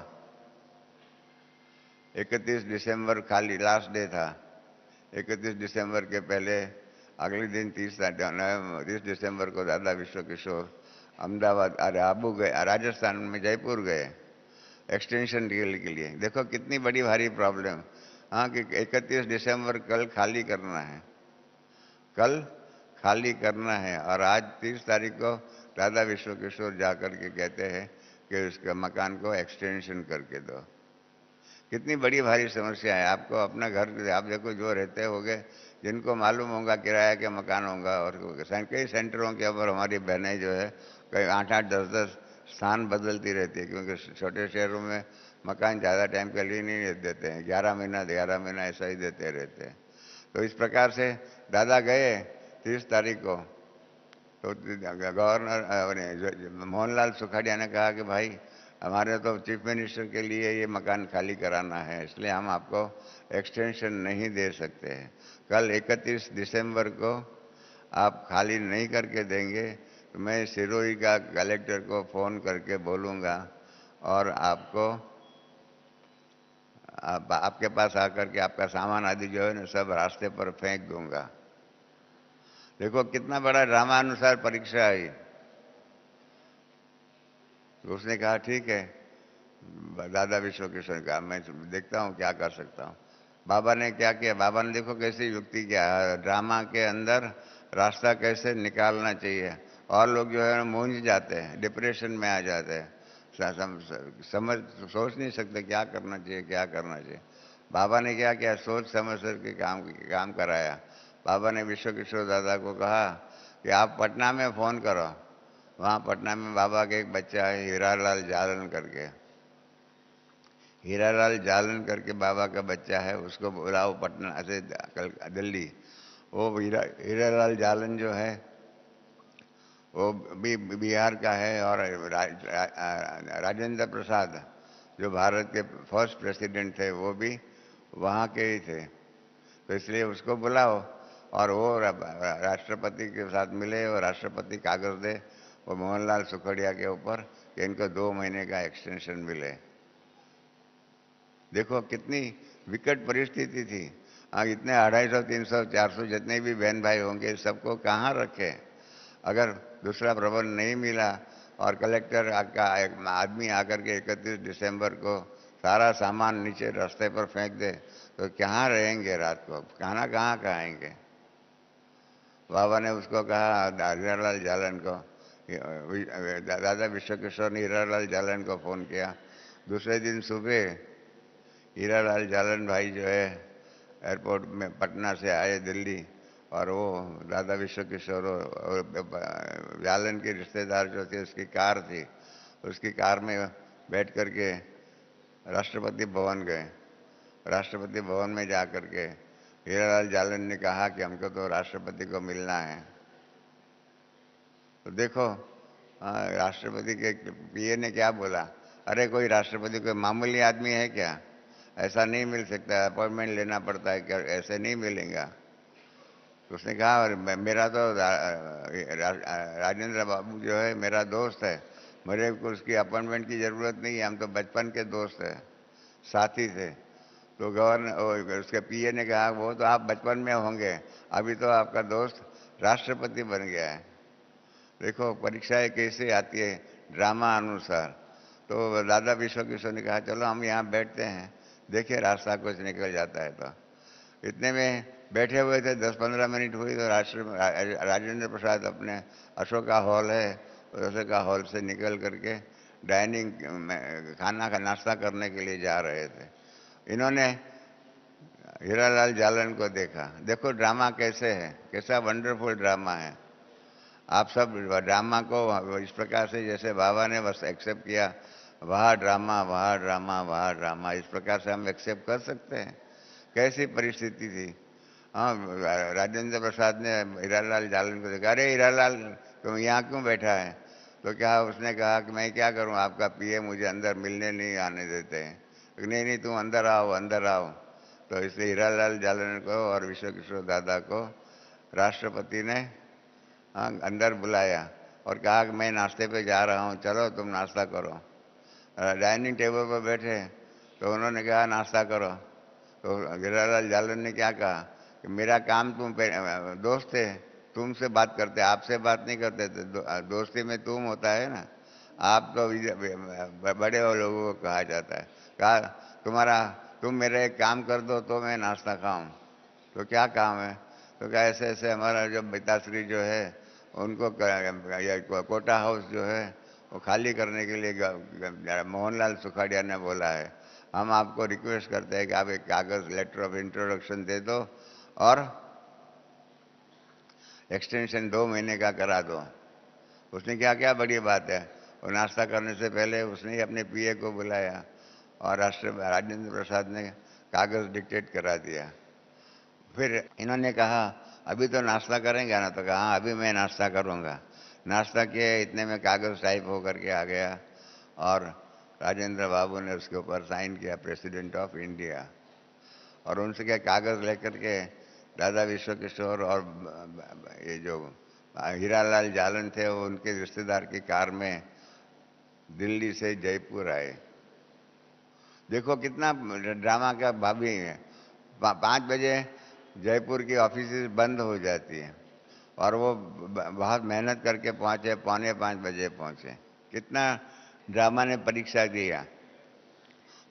31 दिसंबर खाली लास्ट डे था। 31 दिसंबर के पहले अगले दिन 30 दिसंबर को दादा विश्व किशोर अहमदाबाद, अरे आबू गए, राजस्थान में जयपुर गए एक्सटेंशन डील के लिए। देखो कितनी बड़ी भारी प्रॉब्लम। हाँ कि 31 दिसंबर कल खाली करना है, कल खाली करना है, और आज 30 तारीख को दादा विश्व किशोर जाकर के कहते हैं कि उसके मकान को एक्सटेंशन करके दो। कितनी बड़ी भारी समस्या है। आपको अपना घर, आप देखो जो रहते होंगे, जिनको मालूम होगा किराया के मकान होगा, और कई सेंटरों के ऊपर हमारी बहनें जो है कई 8-8 10-10 स्थान बदलती रहती है, क्योंकि छोटे शहरों में मकान ज़्यादा टाइम के लिए नहीं देते हैं, 11 महीना ऐसा ही देते रहते हैं। तो इस प्रकार से दादा गए 30 तारीख को, तो गवर्नर मोहनलाल सुखाड़िया ने कहा कि भाई हमारे तो चीफ मिनिस्टर के लिए ये मकान खाली कराना है, इसलिए हम आपको एक्सटेंशन नहीं दे सकते हैं। कल 31 दिसंबर को आप खाली नहीं करके देंगे तो मैं सिरोही का कलेक्टर को फ़ोन करके बोलूँगा और आपको आपके पास आकर के आपका सामान आदि जो है ना सब रास्ते पर फेंक दूंगा। देखो कितना बड़ा ड्रामा अनुसार परीक्षा आई। तो उसने कहा ठीक है, दादा विश्व किशोर का मैं देखता हूँ क्या कर सकता हूँ। बाबा ने क्या किया, बाबा ने देखो कैसी युक्ति किया, ड्रामा के अंदर रास्ता कैसे निकालना चाहिए। और लोग जो है मूंझ जाते हैं, डिप्रेशन में आ जाते हैं, समझ सोच नहीं सकते क्या करना चाहिए क्या करना चाहिए। बाबा ने क्या किया, सोच समझ करके काम कराया। बाबा ने विश्व किशोर दादा को कहा कि आप पटना में फ़ोन करो, वहाँ पटना में बाबा के एक बच्चा है हीरालाल जालन करके, हीरालाल जालन करके बाबा का बच्चा है, उसको बुलाओ पटना से दिल्ली। वो हीरालाल जालन जो है वो भी बिहार का है, और राजेंद्र प्रसाद जो भारत के फर्स्ट प्रेसिडेंट थे वो भी वहाँ के ही थे। तो इसलिए उसको बुलाओ और वो राष्ट्रपति के साथ मिले और राष्ट्रपति कागज दे वो मोहनलाल सुखड़िया के ऊपर कि इनको 2 महीने का एक्सटेंशन मिले। देखो कितनी विकट परिस्थिति थी। हाँ इतने 250, 300, 400 जितने भी बहन भाई होंगे सबको कहाँ रखे। अगर दूसरा प्रबंध नहीं मिला और कलेक्टर का एक आदमी आकर के 31 दिसंबर को सारा सामान नीचे रास्ते पर फेंक दे तो कहाँ रहेंगे रात को, खाना कहाँ खाएंगे। बाबा ने उसको कहा हीरालाल जालन को, दादा विश्व किशोर ने हीरालाल जालन को फ़ोन किया। दूसरे दिन सुबह हीरालाल जालन भाई जो है एयरपोर्ट में पटना से आए दिल्ली, और वो दादा विश्व किशोर और जालन के रिश्तेदार जो थे उसकी कार थी, उसकी कार में बैठ कर के राष्ट्रपति भवन गए। राष्ट्रपति भवन में जा कर के हीरालाल जालन ने कहा कि हमको तो राष्ट्रपति को मिलना है। तो देखो, राष्ट्रपति के पीए ने क्या बोला, अरे कोई राष्ट्रपति कोई मामूली आदमी है क्या, ऐसा नहीं मिल सकता, अपॉइंटमेंट लेना पड़ता है क्या, ऐसे नहीं मिलेगा। तो उसने कहा और मेरा तो राजेंद्र बाबू जो है मेरा दोस्त है, मेरे को उसकी अपॉइंटमेंट की ज़रूरत नहीं है, हम तो बचपन के दोस्त हैं, साथी थे। तो गवर्नर उसके पीए ने कहा वो तो आप बचपन में होंगे, अभी तो आपका दोस्त राष्ट्रपति बन गया है। देखो परीक्षाएं कैसे आती है, ड्रामा अनुसार। तो दादा विश्व किशोर ने कहा चलो हम यहाँ बैठते हैं, देखिए रास्ता कुछ निकल जाता है। तो इतने में बैठे हुए थे, 10-15 मिनट हुई तो राजेंद्र प्रसाद अपने अशोका हॉल है, अशोका हॉल से निकल करके डाइनिंग में खाना का नाश्ता करने के लिए जा रहे थे। इन्होंने हीरालाल जालन को देखा। देखो ड्रामा कैसे है, कैसा वंडरफुल ड्रामा है। आप सब ड्रामा को इस प्रकार से जैसे बाबा ने बस एक्सेप्ट किया, वहाँ ड्रामा वहाँ ड्रामा वहाँ ड्रामा, इस प्रकार से हम एक्सेप्ट कर सकते हैं? कैसी परिस्थिति थी। हाँ, राजेंद्र प्रसाद ने हीरालाल जालन को देखा, अरे हीरालाल तुम यहाँ क्यों बैठा है? तो क्या उसने कहा कि मैं क्या करूँ, आपका पीए मुझे अंदर मिलने नहीं आने देते हैं। नहीं नहीं तुम अंदर आओ अंदर आओ। तो इसलिए हीरालाल जालन को और विश्व किशोर दादा को राष्ट्रपति ने अंदर बुलाया और कहा कि मैं नाश्ते पे जा रहा हूँ, चलो तुम नाश्ता करो। डाइनिंग टेबल पर बैठे तो उन्होंने कहा नाश्ता करो। तो हीरालाल जालन ने क्या कहा कि मेरा काम तुम पे दोस्त थे, तुमसे बात करते, आपसे बात नहीं करते थे। दोस्ती में तुम होता है ना, आप तो बड़े लोगों को कहा जाता है। कहा तुम मेरा एक काम कर दो तो मैं नाश्ता खाऊं। तो क्या काम है? तो क्या ऐसे ऐसे हमारा जो पिताश्री जो है उनको कोटा हाउस जो है वो खाली करने के लिए मोहनलाल सुखाड़िया ने बोला है, हम आपको रिक्वेस्ट करते हैं कि आप एक कागज़ लेटर ऑफ इंट्रोडक्शन दे दो और एक्सटेंशन 2 महीने का करा दो। उसने क्या क्या बड़ी बात है, वो नाश्ता करने से पहले उसने ही अपने पीए को बुलाया और राजेंद्र प्रसाद ने कागज़ डिक्टेट करा दिया। फिर इन्होंने कहा अभी तो नाश्ता करेंगे ना? तो कहा हाँ अभी मैं नाश्ता करूँगा। नाश्ता किया, इतने में कागज़ टाइप होकर के आ गया और राजेंद्र बाबू ने उसके ऊपर साइन किया, प्रेसिडेंट ऑफ इंडिया। और उनसे क्या कागज़ लेकर के दादा विश्व किशोर और ये जो हीरालाल जालन थे वो उनके रिश्तेदार की कार में दिल्ली से जयपुर आए। देखो कितना ड्रामा का भाभी है। 5 बजे जयपुर की ऑफिस बंद हो जाती है और वो बहुत मेहनत करके पहुंचे, 4:45 बजे पहुंचे। कितना ड्रामा ने परीक्षा दिया।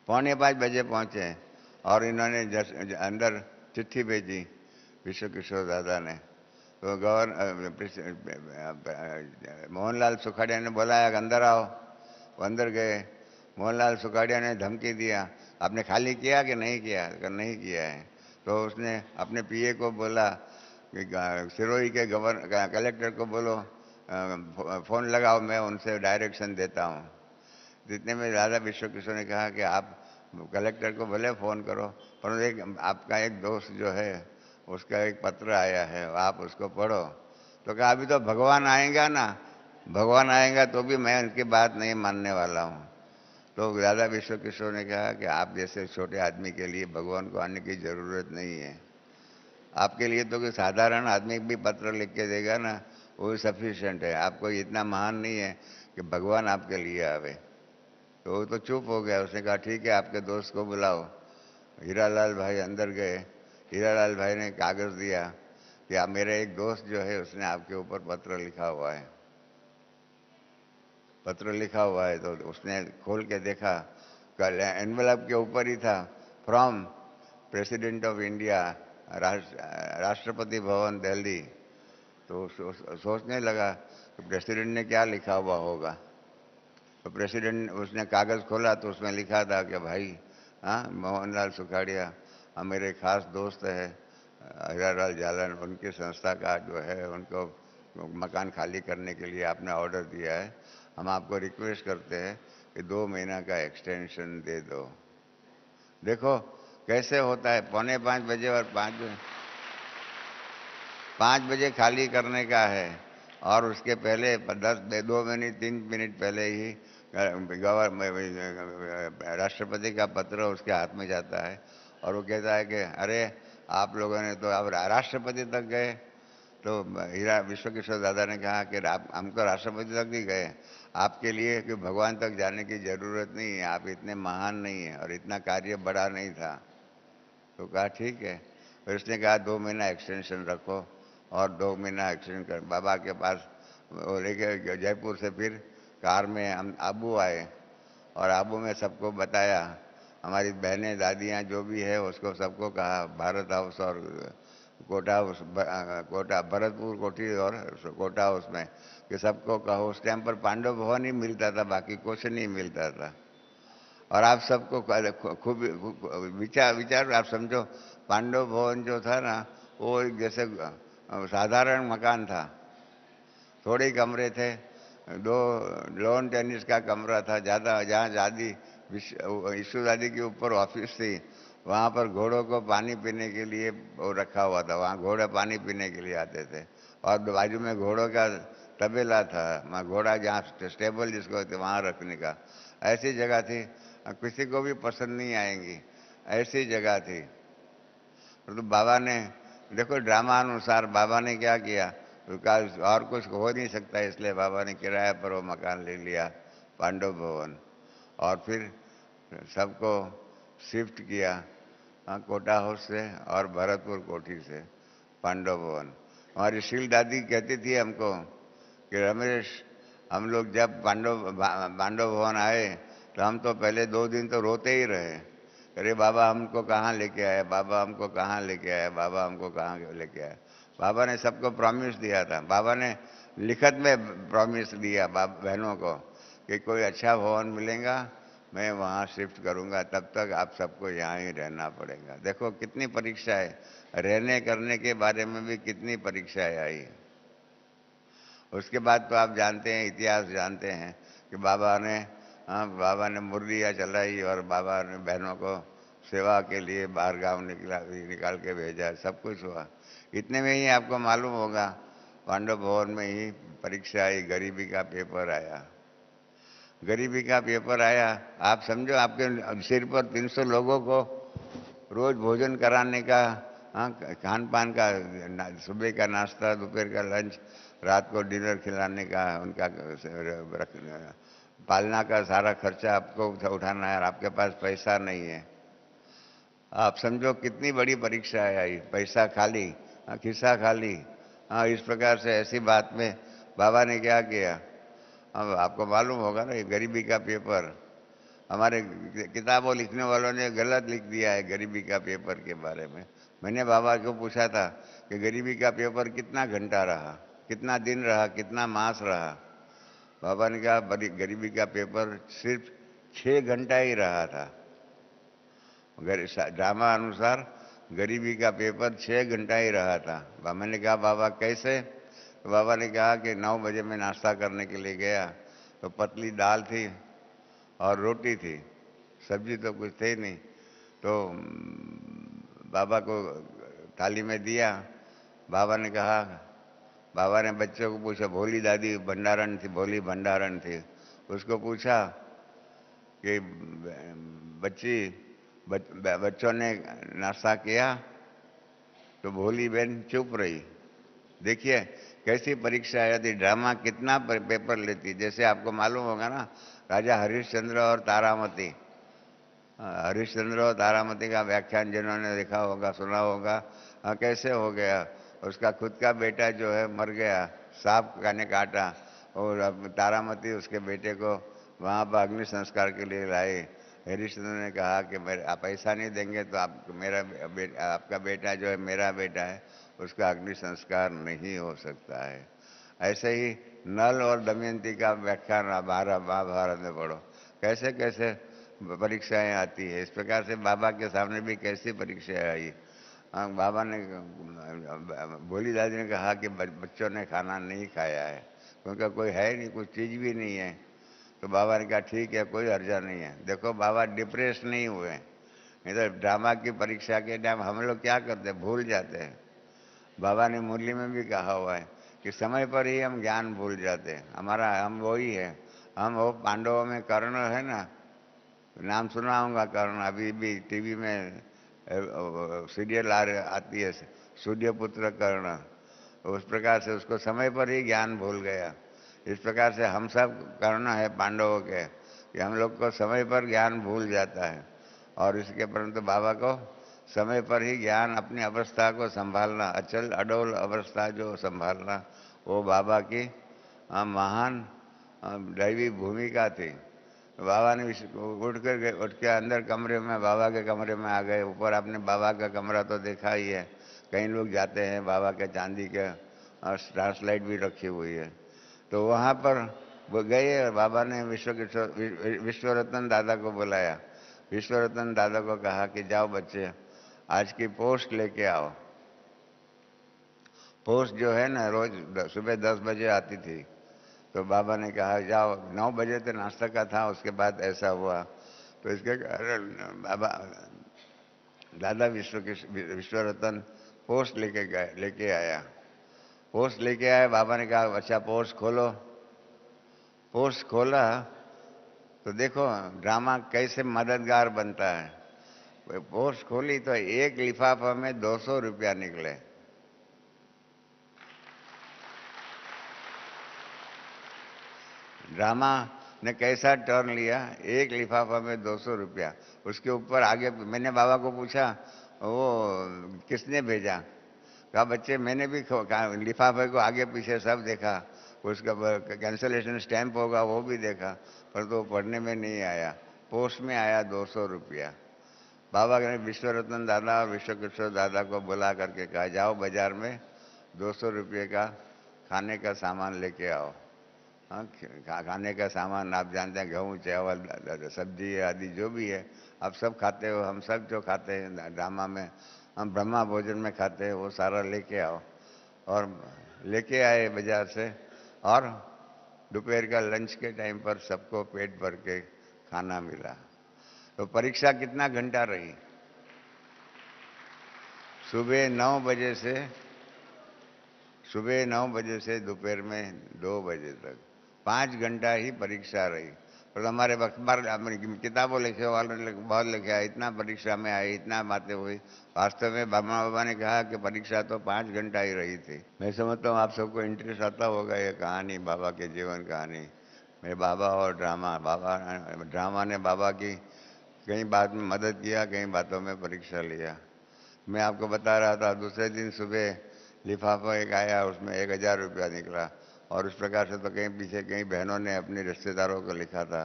4:45 बजे पहुंचे और इन्होंने अंदर चिट्ठी भेजी विश्व किशोर दादा ने। तो मोहनलाल सुखाड़िया ने बुलाया अंदर आओ। वो अंदर गए। मोहनलाल सुखाड़िया ने धमकी दिया, आपने खाली किया कि नहीं किया? अगर नहीं किया है तो उसने अपने पीए को बोला कि सिरोही के कलेक्टर को बोलो फ़ोन लगाओ, मैं उनसे डायरेक्शन देता हूँ। जितने में दादा विश्व किशोर ने कहा कि आप कलेक्टर को भले फ़ोन करो, पर एक आपका एक दोस्त जो है उसका एक पत्र आया है, आप उसको पढ़ो। तो कहा अभी तो भगवान आएगा ना, भगवान आएगा तो भी मैं उनकी बात नहीं मानने वाला हूँ। तो दादा विश्व किशोर ने कहा कि आप जैसे छोटे आदमी के लिए भगवान को आने की ज़रूरत नहीं है। आपके लिए तो कोई साधारण आदमी भी पत्र लिख के देगा ना, वो सफिशिएंट है। आप कोई इतना महान नहीं है कि भगवान आपके लिए आवे। तो वो तो चुप हो गया। उसने कहा ठीक है आपके दोस्त को बुलाओ। हीरालाल भाई अंदर गए। हीरालाल भाई ने कागज़ दिया कि आप, मेरा एक दोस्त जो है उसने आपके ऊपर पत्र लिखा हुआ है, पत्र लिखा हुआ है। तो उसने खोल के देखा, कल एनवेलप के ऊपर ही था, from president of India, Rashtrapati Bhavan Delhi. तो सोचने लगा कि प्रेसिडेंट ने क्या लिखा हुआ होगा। तो प्रेसिडेंट उसने कागज़ खोला तो उसमें लिखा था कि भाई मोहनलाल सुखाड़िया मेरे खास दोस्त है हीरालाल जालन, उनकी संस्था का जो है उनको मकान खाली करने के लिए आपने ऑर्डर दिया है, हम आपको रिक्वेस्ट करते हैं कि 2 महीना का एक्सटेंशन दे दो। देखो कैसे होता है? 4:45 और 5 बजे खाली करने का है, और उसके पहले 2 मिनट 3 मिनट पहले ही राष्ट्रपति का पत्र उसके हाथ में जाता है, और वो कहता है कि अरे आप लोगों ने तो अब राष्ट्रपति तक गए। तो हीरा विश्व किशोर दादा ने कहा कि आप हम तो राष्ट्रपति तक ही गए, आपके लिए कि भगवान तक जाने की जरूरत नहीं है, आप इतने महान नहीं हैं और इतना कार्य बड़ा नहीं था। तो कहा ठीक है। फिर उसने कहा 2 महीना एक्सटेंशन रखो, और 2 महीना एक्सटेंशन कर बाबा के पास वो लेके जयपुर से फिर कार में हम आबू आए, और आबू में सबको बताया, हमारी बहनें दादियाँ जो भी है उसको सबको कहा, भारत हाउस और कोटा हाउस, कोटा भरतपुर कोठी और कोटा हाउस में, कि सबको कहो। उस टाइम पर पांडव भवन ही मिलता था, बाकी कुछ नहीं मिलता था। और आप सबको खूब विचार विचार आप समझो, पांडव भवन जो था ना, वो एक जैसे साधारण मकान था, थोड़े कमरे थे, 2 लॉन टेनिस का कमरा था, ज़्यादा जहाँ दादी ईशु दादी के ऊपर ऑफिस थी, वहाँ पर घोड़ों को पानी पीने के लिए वो रखा हुआ था, वहाँ घोड़े पानी पीने के लिए आते थे, और बाजू में घोड़ों का तबेला था, वहाँ घोड़ा जहाँ स्टेबल जिसको होते वहाँ रखने का, ऐसी जगह थी। किसी को भी पसंद नहीं आएंगी, ऐसी जगह थी। तो बाबा ने देखो, ड्रामा अनुसार बाबा ने क्या किया, उसका और कुछ हो नहीं सकता, इसलिए बाबा ने किराए पर वो मकान ले लिया, पांडव भवन, और फिर सबको शिफ्ट किया, कोटा हाउस से और भरतपुर कोठी से पांडव भवन। हमारी शील दादी कहती थी हमको कि रमेश, हम लोग जब पांडव भवन आए तो हम तो पहले 2 दिन तो रोते ही रहे, अरे बाबा हमको कहाँ लेके आए, बाबा हमको कहाँ लेके आए, बाबा हमको कहाँ लेके आए। बाबा ने सबको प्रॉमिस दिया था, बाबा ने लिखत में प्रॉमिस दिया बहनों को कि कोई अच्छा भवन मिलेगा मैं वहाँ शिफ्ट करूँगा, तब तक आप सबको यहाँ ही रहना पड़ेगा। देखो कितनी परीक्षाएं, रहने करने के बारे में भी कितनी परीक्षाएं आई। उसके बाद तो आप जानते हैं, इतिहास जानते हैं कि बाबा ने मुरलियाँ चलाई, और बाबा ने बहनों को सेवा के लिए बाहर गाँव निकाल के भेजा, सब कुछ हुआ। इतने में ही आपको मालूम होगा, पांडव भवन में ही परीक्षा आई, गरीबी का पेपर आया। गरीबी का पेपर आया, आप समझो आपके सिर पर 300 लोगों को रोज भोजन कराने का, खान पान का, सुबह का नाश्ता, दोपहर का लंच, रात को डिनर खिलाने का, उनका पालना का सारा खर्चा आपको उठाना है, और आपके पास पैसा नहीं है। आप समझो कितनी बड़ी परीक्षा है आई, पैसा खाली, खिस्सा खाली। हाँ, इस प्रकार से ऐसी बात में बाबा ने क्या किया, अब आपको मालूम होगा ना, ये गरीबी का पेपर, हमारे किताबों लिखने वालों ने गलत लिख दिया है गरीबी का पेपर के बारे में। मैंने बाबा को पूछा था कि गरीबी का पेपर कितना घंटा रहा, कितना दिन रहा, कितना मास रहा। बाबा ने कहा गरीबी का पेपर सिर्फ 6 घंटा ही रहा था। ड्रामा अनुसार गरीबी का पेपर 6 घंटा ही रहा था। मैंने कहा बाबा कैसे? तो बाबा ने कहा कि 9 बजे मैं नाश्ता करने के लिए गया तो पतली दाल थी और रोटी थी, सब्जी तो कुछ थे नहीं। तो बाबा को थाली में दिया। बाबा ने बच्चों को पूछा, भोली दादी भंडारण थी, भोली भंडारण थी, उसको पूछा कि बच्चों ने नाश्ता किया? तो भोली बहन चुप रही। देखिए कैसी परीक्षा आई थी, ड्रामा कितना पेपर लेती। जैसे आपको मालूम होगा ना, राजा हरिश्चंद्र और तारामती, हरिश्चंद्र और तारामती का व्याख्यान जिन्होंने देखा होगा, सुना होगा, कैसे हो गया, उसका खुद का बेटा जो है मर गया, सांप ने काटा, और अब तारामती उसके बेटे को वहाँ पर अग्नि संस्कार के लिए लाए। हरिश्चंद्र ने कहा कि आप पैसा नहीं देंगे तो आपका बेटा जो है मेरा बेटा है, उसका अग्नि संस्कार नहीं हो सकता है। ऐसे ही नल और दमयंती का व्याख्यान महाभारत में पढ़ो, कैसे कैसे परीक्षाएं आती है। इस प्रकार से बाबा के सामने भी कैसी परीक्षाएं आई। बाबा ने, भोली दादी ने कहा कि बच्चों ने खाना नहीं खाया है, क्योंकि कोई है नहीं, कुछ चीज़ भी नहीं है। तो बाबा ने कहा ठीक है, कोई हर्जा नहीं है। देखो बाबा डिप्रेस नहीं हुए, इधर ड्रामा की परीक्षा के टाइम हम लोग क्या करते हैं, भूल जाते हैं। बाबा ने मुरली में भी कहा हुआ है कि समय पर ही हम ज्ञान भूल जाते हैं। हम वही है, हम वो पांडवों में कर्ण है ना, नाम सुना होगा कर्ण, अभी भी टीवी में सीरियल आती है, सूर्यपुत्र कर्ण। उस प्रकार से उसको समय पर ही ज्ञान भूल गया। इस प्रकार से हम सब कर्ण है पांडवों के, कि हम लोग को समय पर ज्ञान भूल जाता है। और इसके परंतु बाबा को समय पर ही ज्ञान, अपनी अवस्था को संभालना, अचल अडोल अवस्था जो संभालना, वो बाबा की महान दैवी भूमिका थी। बाबा ने उठ के अंदर कमरे में, बाबा के कमरे में आ गए। ऊपर आपने बाबा का कमरा तो देखा ही है, कई लोग जाते हैं, बाबा के चांदी के स्टार लाइट भी रखी हुई है। तो वहाँ पर वो गए और बाबा ने विश्व रत्न दादा को बुलाया। विश्व रत्न दादा को कहा कि जाओ बच्चे, आज की पोस्ट लेके आओ। पोस्ट जो है ना रोज सुबह 10 बजे आती थी। तो बाबा ने कहा जाओ, 9 बजे तो नाश्ता का था, उसके बाद ऐसा हुआ। तो इसके कारण बाबा दादा विश्व रत्न पोस्ट लेके आया। पोस्ट लेके आया, बाबा ने कहा अच्छा पोस्ट खोलो। पोस्ट खोला तो देखो ड्रामा कैसे मददगार बनता है। पोस्ट खोली तो एक लिफाफा में 200 रुपया निकले। ड्रामा ने कैसा टर्न लिया, एक लिफाफा में 200 रुपया। उसके ऊपर आगे मैंने बाबा को पूछा वो किसने भेजा। कहा बच्चे मैंने भी लिफाफे को आगे पीछे सब देखा, उसका कैंसलेशन स्टैंप होगा वो भी देखा, पर तो पढ़ने में नहीं आया। पोस्ट में आया 200 रुपया। बाबा ने विश्व रत्न दादा और विश्व किशोर दादा को बुला करके कहा जाओ बाजार में 200 रुपये का खाने का सामान लेके आओ। हाँ, खाने का सामान आप जानते हैं, गेहूँ चावल सब्जी आदि जो भी है आप सब खाते हो, हम सब जो खाते हैं ड्रामा में, हम ब्रह्मा भोजन में खाते हैं, वो सारा लेके आओ। और लेके आए बाजार से, और दोपहर का लंच के टाइम पर सबको पेट भर के खाना मिला। तो परीक्षा कितना घंटा रही? सुबह 9 बजे से दोपहर में 2 बजे तक 5 घंटा ही परीक्षा रही। और हमारे अखबार किताबों लिखे वालों ने बहुत लिखा, इतना परीक्षा में आई, इतना बातें हुई। वास्तव में बाबा ने कहा कि परीक्षा तो 5 घंटा ही रही थी। मैं समझता हूँ आप सबको इंटरेस्ट आता होगा ये कहानी, बाबा के जीवन कहानी। मेरे बाबा और ड्रामा ने बाबा की कई बात में मदद किया, कई बातों में परीक्षा लिया। मैं आपको बता रहा था, दूसरे दिन सुबह लिफाफा एक आया, उसमें 1000 रुपया निकला। और उस प्रकार से तो कहीं पीछे कई बहनों ने अपने रिश्तेदारों को लिखा था,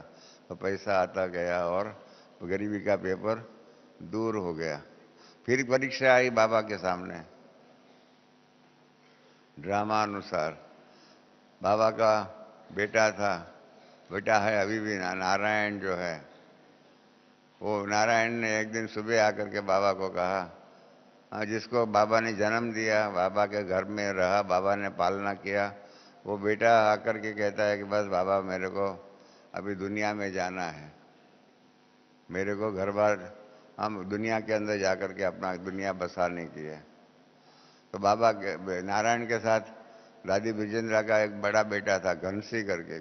तो पैसा आता गया और गरीबी का पेपर दूर हो गया। फिर परीक्षा आई बाबा के सामने ड्रामा अनुसार। बाबा का बेटा है अभी भी, नारायण जो है, वो नारायण ने एक दिन सुबह आकर के बाबा को कहा, जिसको बाबा ने जन्म दिया, बाबा के घर में रहा, बाबा ने पालना किया, वो बेटा आकर के कहता है कि बस बाबा मेरे को अभी दुनिया में जाना है, मेरे को घर बार हम दुनिया के अंदर जाकर के अपना दुनिया बसाने की है। तो बाबा नारायण के साथ दादी विजेंद्रा का एक बड़ा बेटा था घनसी करके,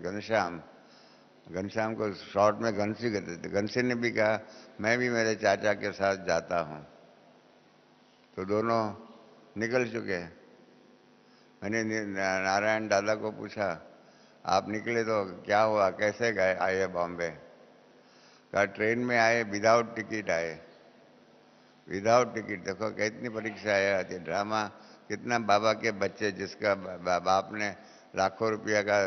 घनश्याम को शॉर्ट में घनसी कहते थे। घनसी ने भी कहा मैं भी मेरे चाचा के साथ जाता हूँ। तो दोनों निकल चुके। मैंने नारायण दादा को पूछा आप निकले तो क्या हुआ, कैसे गए आए बॉम्बे? कहा ट्रेन में आए, विदाउट टिकट आए। विदाउट टिकट, देखो कितनी परीक्षाएं आती है। ड्रामा कितना बाबा के बच्चे, जिसका बाप ने लाखों रुपया का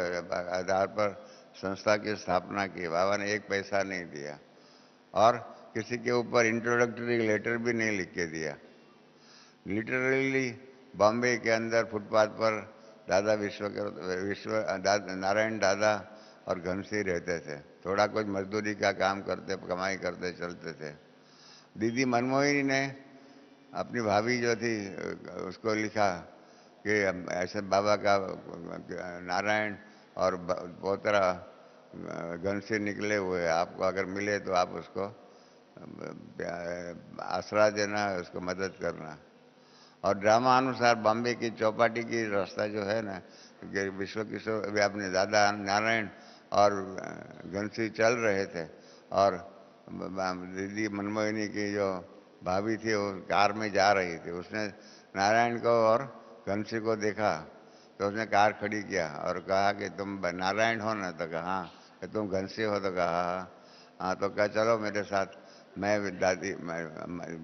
आधार पर संस्था की स्थापना की, बाबा ने एक पैसा नहीं दिया और किसी के ऊपर इंट्रोडक्टरी लेटर भी नहीं लिख के दिया। लिटरली बॉम्बे के अंदर फुटपाथ पर दादा नारायण दादा और घनसी रहते थे। थोड़ा कुछ मजदूरी का काम करते, कमाई करते चलते थे। दीदी मनमोहिनी ने अपनी भाभी जो थी उसको लिखा कि ऐसे बाबा का नारायण और पोतरा घनसी निकले हुए, आपको अगर मिले तो आप उसको आसरा देना, उसको मदद करना। और ड्रामा अनुसार बॉम्बे की चौपाटी की रास्ता जो है ना, कि विश्व किशोर अभी अपने दादा नारायण और घनश्री चल रहे थे, और दीदी मनमोहिनी की जो भाभी थी वो कार में जा रही थी। उसने नारायण को और घनश्री को देखा तो उसने कार खड़ी किया और कहा कि तुम नारायण हो ना? तो कहा हाँ। कि तुम घनश्री हो? तो कहा हाँ। हाँ तो कहा चलो मेरे साथ, मैं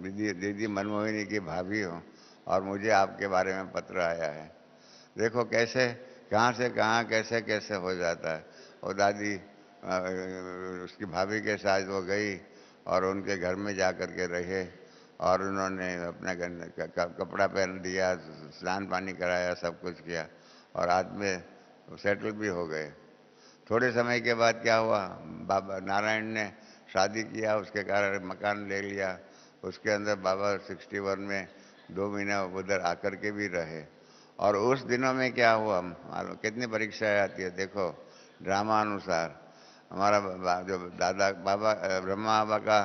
दीदी दीदी मनमोहिनी की भाभी हूँ और मुझे आपके बारे में पत्र आया है। देखो कैसे, कहाँ से कहाँ, कैसे कैसे हो जाता है। और दादी उसकी भाभी के साथ वो गई और उनके घर में जा कर के रहे, और उन्होंने अपना कपड़ा पहन दिया, स्नान पानी कराया, सब कुछ किया, और आज में सेटल भी हो गए। थोड़े समय के बाद क्या हुआ, बाबा नारायण ने शादी किया, उसके कारण मकान ले लिया। उसके अंदर बाबा 61 में 2 महीना उधर आकर के भी रहे। और उस दिनों में क्या हुआ मालूम, कितनी परीक्षाएं आती है देखो। ड्रामा अनुसार हमारा जो दादा बाबा ब्रह्मा बाबा का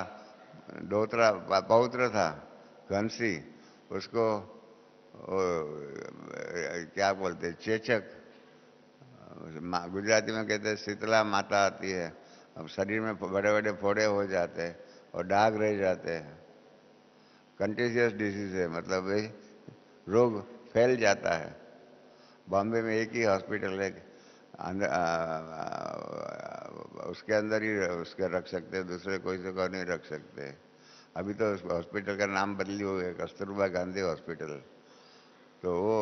दोहरा पौत्र था घनश्री, उसको क्या बोलते, चेचक, गुजराती में कहते हैं शीतला माता आती है। अब शरीर में बड़े बड़े फोड़े हो जाते हैं और दाग रह जाते हैं। कंटेजियस डिजीज है, मतलब ये रोग फैल जाता है। बॉम्बे में एक ही हॉस्पिटल है, उसके अंदर ही उसके रख सकते हैं, दूसरे कोई से को नहीं रख सकते। अभी तो उस हॉस्पिटल का नाम बदली हो गया, कस्तूरबा गांधी हॉस्पिटल। तो वो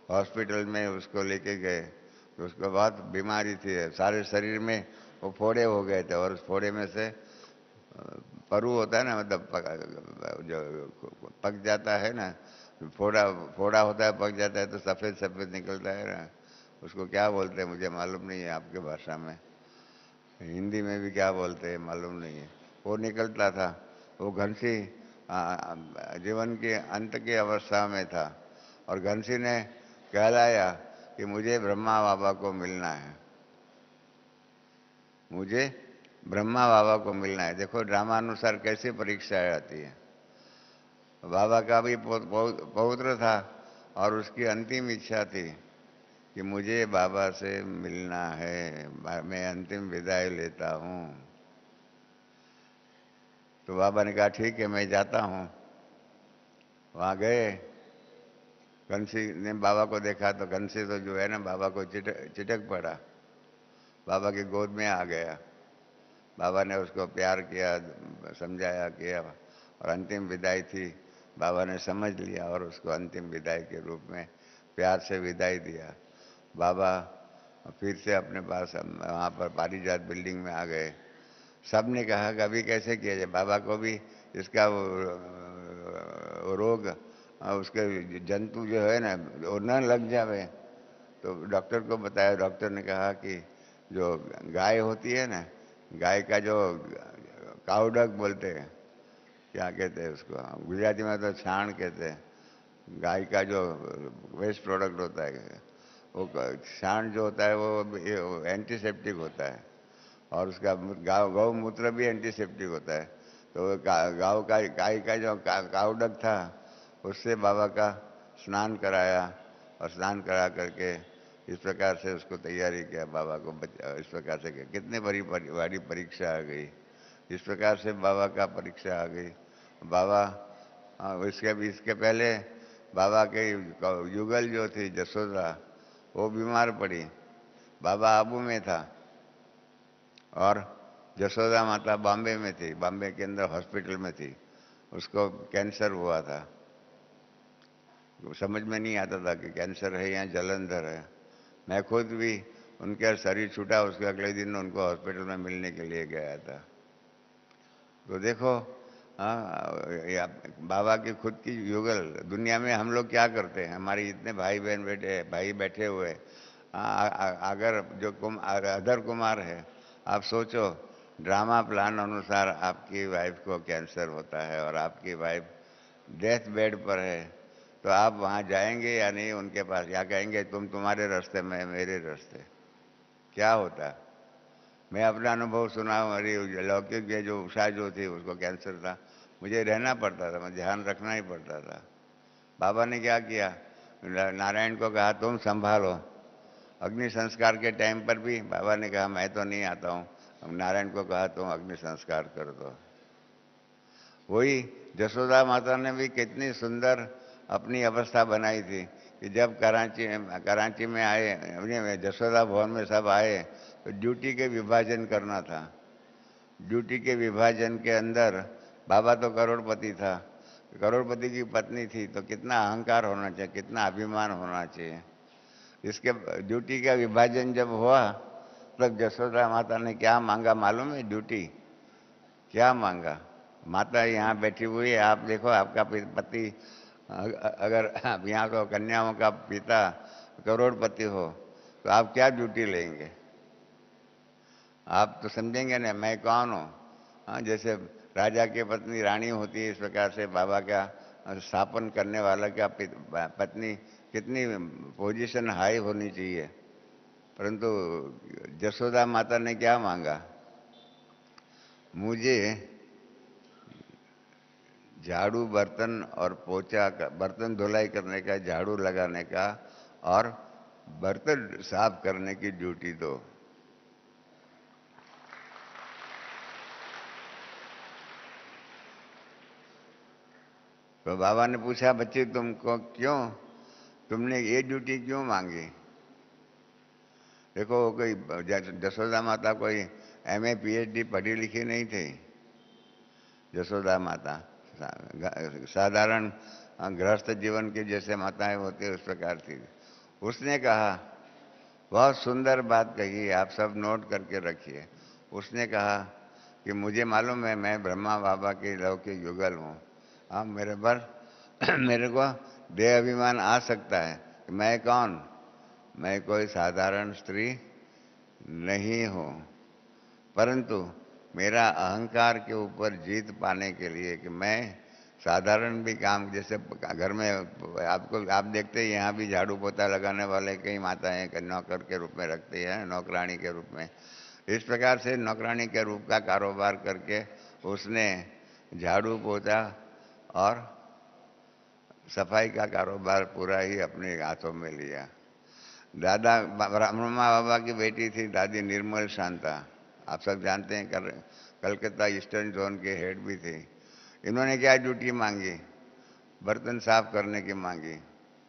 हॉस्पिटल में उसको लेके गए तो उसको बहुत बीमारी थी, सारे शरीर में वो फोड़े हो गए थे, और उस फोड़े में से परु होता है ना, मतलब जो पक जाता है ना, फोड़ा फोड़ा होता है, पक जाता है तो सफ़ेद सफ़ेद निकलता है ना, उसको क्या बोलते हैं मुझे मालूम नहीं है, आपके भाषा में हिंदी में भी क्या बोलते हैं मालूम नहीं है। वो निकलता था। वो घनश्री जीवन के अंत की अवस्था में था, और घनश्री ने कहलाया कि मुझे ब्रह्मा बाबा को मिलना है, मुझे ब्रह्मा बाबा को मिलना है। देखो ड्रामा अनुसार कैसे परीक्षाएं आती है। बाबा का भी पौत्र था और उसकी अंतिम इच्छा थी कि मुझे बाबा से मिलना है, मैं अंतिम विदाई लेता हूँ। तो बाबा ने कहा ठीक है मैं जाता हूँ। वहाँ गए, घनश्री ने बाबा को देखा तो घनश्री तो जो है ना बाबा को चिटक पड़ा, बाबा की गोद में आ गया। बाबा ने उसको प्यार किया, समझाया किया, और अंतिम विदाई थी। बाबा ने समझ लिया और उसको अंतिम विदाई के रूप में प्यार से विदाई दिया। बाबा फिर से अपने पास वहाँ पर पारिजात बिल्डिंग में आ गए। सब ने कहा कि अभी कैसे किया जाए, बाबा को भी इसका वो रोग, उसके जंतु जो है ना वो न लग जावे। तो डॉक्टर को बताया, डॉक्टर ने कहा कि जो गाय होती है ना, गाय का जो काउडक बोलते हैं, क्या कहते हैं उसको, गुजराती में तो छाण कहते हैं। गाय का जो वेस्ट प्रोडक्ट होता है, वो छाण जो होता है वो एंटीसेप्टिक होता है, और उसका गौमूत्र भी एंटीसेप्टिक होता है। तो गाँव का गाय का जो काउडक था, उससे बाबा का स्नान कराया, और स्नान करा करके इस प्रकार से उसको तैयारी किया बाबा को इस प्रकार से किया। कितने बड़ी परीक्षा आ गई। इस प्रकार से बाबा का परीक्षा आ गई। बाबा इसके पहले बाबा के युगल जो थी जसोदा, वो बीमार पड़ी। बाबा आबू में था और जसोदा माता बॉम्बे में थी, बॉम्बे के अंदर हॉस्पिटल में थी। उसको कैंसर हुआ था। समझ में नहीं आता था कि कैंसर है या जलंधर है। मैं खुद भी उनके शरीर छूटा, उसके अगले दिन उनको हॉस्पिटल में मिलने के लिए गया था। तो देखो, हाँ, बाबा की खुद की युगल। दुनिया में हम लोग क्या करते हैं, हमारे इतने भाई बहन भाई बैठे हुए, अगर जो अधर कुमार है, आप सोचो ड्रामा प्लान अनुसार आपकी वाइफ को कैंसर होता है और आपकी वाइफ डेथ बेड पर है, तो आप वहाँ जाएंगे या नहीं उनके पास, या कहेंगे तुम्हारे रास्ते में मेरे रास्ते? क्या होता है? मैं अपना अनुभव सुना हूँ। अरे लौकिक के जो उषा जो थी उसको कैंसर था, मुझे रहना पड़ता था, मैं ध्यान रखना ही पड़ता था। बाबा ने क्या किया, नारायण को कहा तुम संभालो। अग्नि संस्कार के टाइम पर भी बाबा ने कहा मैं तो नहीं आता हूँ, नारायण को कहा तुम अग्नि संस्कार कर दो। वही जसोदा माता ने भी कितनी सुंदर अपनी अवस्था बनाई थी कि जब कराची में आए, अपने जसोदा भवन में सब आए, तो ड्यूटी के विभाजन करना था। ड्यूटी के विभाजन के अंदर बाबा तो करोड़पति था, करोड़पति की पत्नी थी, तो कितना अहंकार होना चाहिए, कितना अभिमान होना चाहिए। इसके ड्यूटी का विभाजन जब हुआ तब जसोदा माता ने क्या मांगा मालूम है? ड्यूटी क्या मांगा? माता यहाँ बैठी हुई है, आप देखो आपका पति अगर यहाँ को कन्याओं का पिता करोड़पति हो तो आप क्या ड्यूटी लेंगे? आप तो समझेंगे ना मैं कौन हूँ। हाँ, जैसे राजा की पत्नी रानी होती है, इस प्रकार से बाबा का स्थापन करने वाला का पत्नी कितनी पोजीशन हाई होनी चाहिए। परंतु जसोदा माता ने क्या मांगा? मुझे झाड़ू बर्तन और पोछा का, बर्तन धुलाई करने का, झाड़ू लगाने का और बर्तन साफ करने की ड्यूटी दो। तो बाबा ने पूछा बच्चे तुमको क्यों, तुमने ये ड्यूटी क्यों मांगी? देखो कोई जसोदा माता कोई एमए पीएचडी पढ़ी लिखी नहीं थी। जसोदा माता साधारण गृहस्थ जीवन के जैसे माताएं होती है उस प्रकार थी। उसने कहा, बहुत सुंदर बात कही, आप सब नोट करके रखिए। उसने कहा कि मुझे मालूम है मैं ब्रह्मा बाबा के लौकिक युगल हूँ। हाँ, मेरे पर मेरे को देह अभिमान आ सकता है कि मैं कौन, मैं कोई साधारण स्त्री नहीं हूँ, परंतु मेरा अहंकार के ऊपर जीत पाने के लिए कि मैं साधारण भी काम, जैसे घर में आपको आप देखते हैं यहाँ भी झाड़ू पोछा लगाने वाले कई माताएं नौकर के रूप में रखती हैं, नौकरानी के रूप में। इस प्रकार से नौकरानी के रूप का कारोबार करके उसने झाड़ू पोछा और सफाई का कारोबार पूरा ही अपने हाथों में लिया। दादा ब्रह्मा बाबा की बेटी थी दादी निर्मल शांता, आप सब जानते हैं, कलकत्ता ईस्टर्न जोन के हेड भी थे। इन्होंने क्या ड्यूटी मांगी? बर्तन साफ करने की मांगी।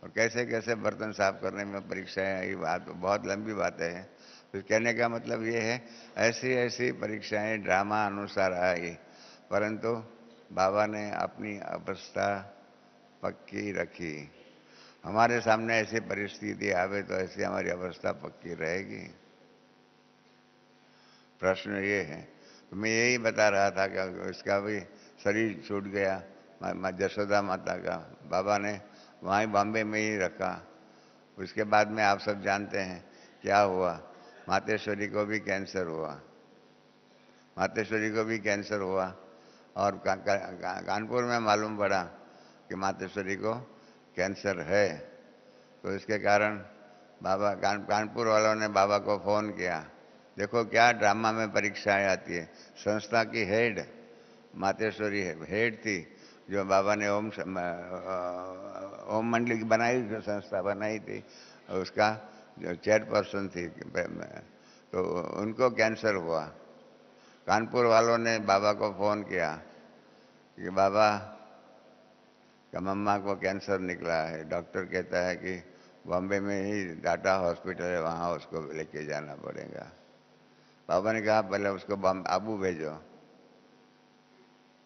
और कैसे कैसे बर्तन साफ करने में परीक्षाएं आई, बात बहुत लंबी बात है। तो कहने का मतलब ये है ऐसी ऐसी परीक्षाएं ड्रामा अनुसार आई, परंतु बाबा ने अपनी अवस्था पक्की रखी। हमारे सामने ऐसी परिस्थिति आवे तो ऐसी हमारी अवस्था पक्की रहेगी? प्रश्न ये है। तो मैं यही बता रहा था कि इसका भी शरीर छूट गया जसोदा माता का, बाबा ने वहीं बॉम्बे में ही रखा। उसके बाद में आप सब जानते हैं क्या हुआ, मातेश्वरी को भी कैंसर हुआ। मातेश्वरी को भी कैंसर हुआ और कानपुर में मालूम पड़ा कि मातेश्वरी को कैंसर है। तो इसके कारण बाबा कानपुर वालों ने बाबा को फ़ोन किया। देखो क्या ड्रामा में परीक्षाएं आती है। संस्था की हेड मातेश्वरी हेड थी, जो बाबा ने ओम मंडली की बनाई, जो संस्था बनाई थी, उसका जो चेयरपर्सन थी, तो उनको कैंसर हुआ। कानपुर वालों ने बाबा को फ़ोन किया कि बाबा का मम्मा को कैंसर निकला है, डॉक्टर कहता है कि बॉम्बे में ही टाटा हॉस्पिटल है, वहाँ उसको लेके जाना पड़ेगा। बाबा ने कहा पहले उसको आबू भेजो।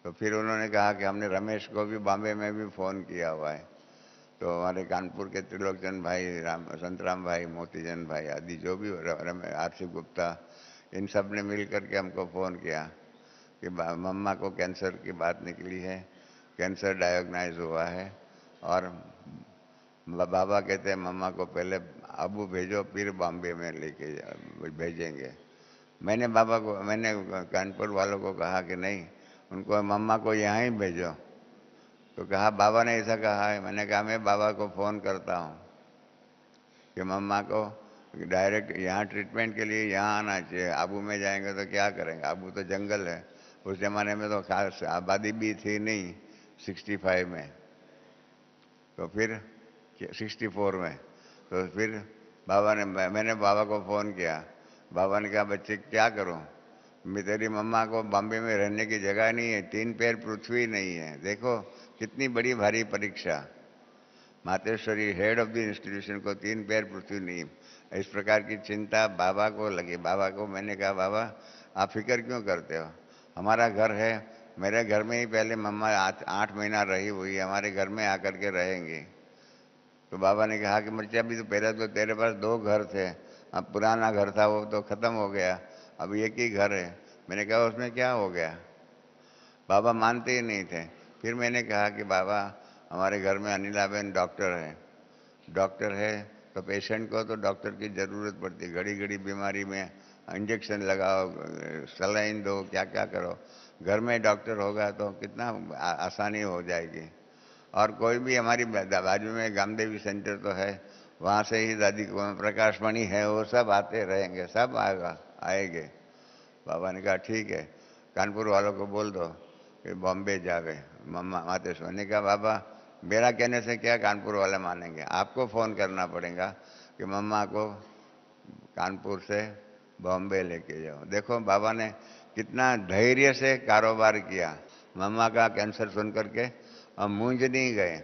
तो फिर उन्होंने कहा कि हमने रमेश को भी बॉम्बे में भी फ़ोन किया हुआ है। तो हमारे कानपुर के त्रिलोकचंद भाई, संतराम भाई, मोतीचंद भाई आदि जो भी आरसी गुप्ता, इन सब ने मिल करके हमको फ़ोन किया कि मम्मा को कैंसर की बात निकली है, कैंसर डायग्नाइज हुआ है। और बाबा कहते हैं मम्मा को पहले आबू भेजो, फिर बॉम्बे में लेके भेजेंगे। मैंने कानपुर वालों को कहा कि नहीं, उनको मम्मा को यहाँ ही भेजो। तो कहा बाबा ने ऐसा कहा है। मैंने कहा मैं बाबा को फ़ोन करता हूँ कि मम्मा को डायरेक्ट यहाँ ट्रीटमेंट के लिए यहाँ आना चाहिए। आबू में जाएंगे तो क्या करेंगे, आबू तो जंगल है। उस ज़माने में तो खास आबादी भी थी नहीं 65 में, तो फिर 64 में। तो फिर बाबा ने मैंने बाबा को फ़ोन किया। बाबा ने कहा बच्चे क्या करूं, मैं तेरी मम्मा को बॉम्बे में रहने की जगह नहीं है, 3 पैर पृथ्वी नहीं है। देखो कितनी बड़ी भारी परीक्षा। Mateshwari head of the institution को 3 पैर पृथ्वी नहीं। इस प्रकार की चिंता बाबा को लगी। बाबा को मैंने कहा बाबा आप फिक्र क्यों करते हो, हमारा घर है, मेरे घर में ही पहले मम्मा 8 महीना रही हुई, हमारे घर में आकर के रहेंगी। तो बाबा ने कहा कि बच्चे अभी तो पहले तो तेरे पास 2 घर थे, अब पुराना घर था वो तो ख़त्म हो गया, अब एक ही घर है। मैंने कहा उसमें क्या हो गया। बाबा मानते ही नहीं थे। फिर मैंने कहा कि बाबा हमारे घर में अनिलाबेन डॉक्टर है, डॉक्टर है तो पेशेंट को तो डॉक्टर की ज़रूरत पड़ती, घड़ी घड़ी बीमारी में इंजेक्शन लगाओ, सलाइन दो, क्या क्या करो। घर में डॉक्टर होगा तो कितना आसानी हो जाएगी। और कोई भी हमारी बाजू में गामदेवी सेंटर तो है, वहाँ से ही दादी को प्रकाशमणि है, वो सब आते रहेंगे, सब आएंगे। बाबा ने कहा ठीक है, कानपुर वालों को बोल दो कि बॉम्बे जावे मम्मा मातेश्वर ने कहा बाबा मेरा कहने से क्या कानपुर वाले मानेंगे, आपको फ़ोन करना पड़ेगा कि मम्मा को कानपुर से बॉम्बे लेके जाओ। देखो बाबा ने कितना धैर्य से कारोबार किया। मम्मा का कैंसर सुन करके हम मूंझ नहीं गए,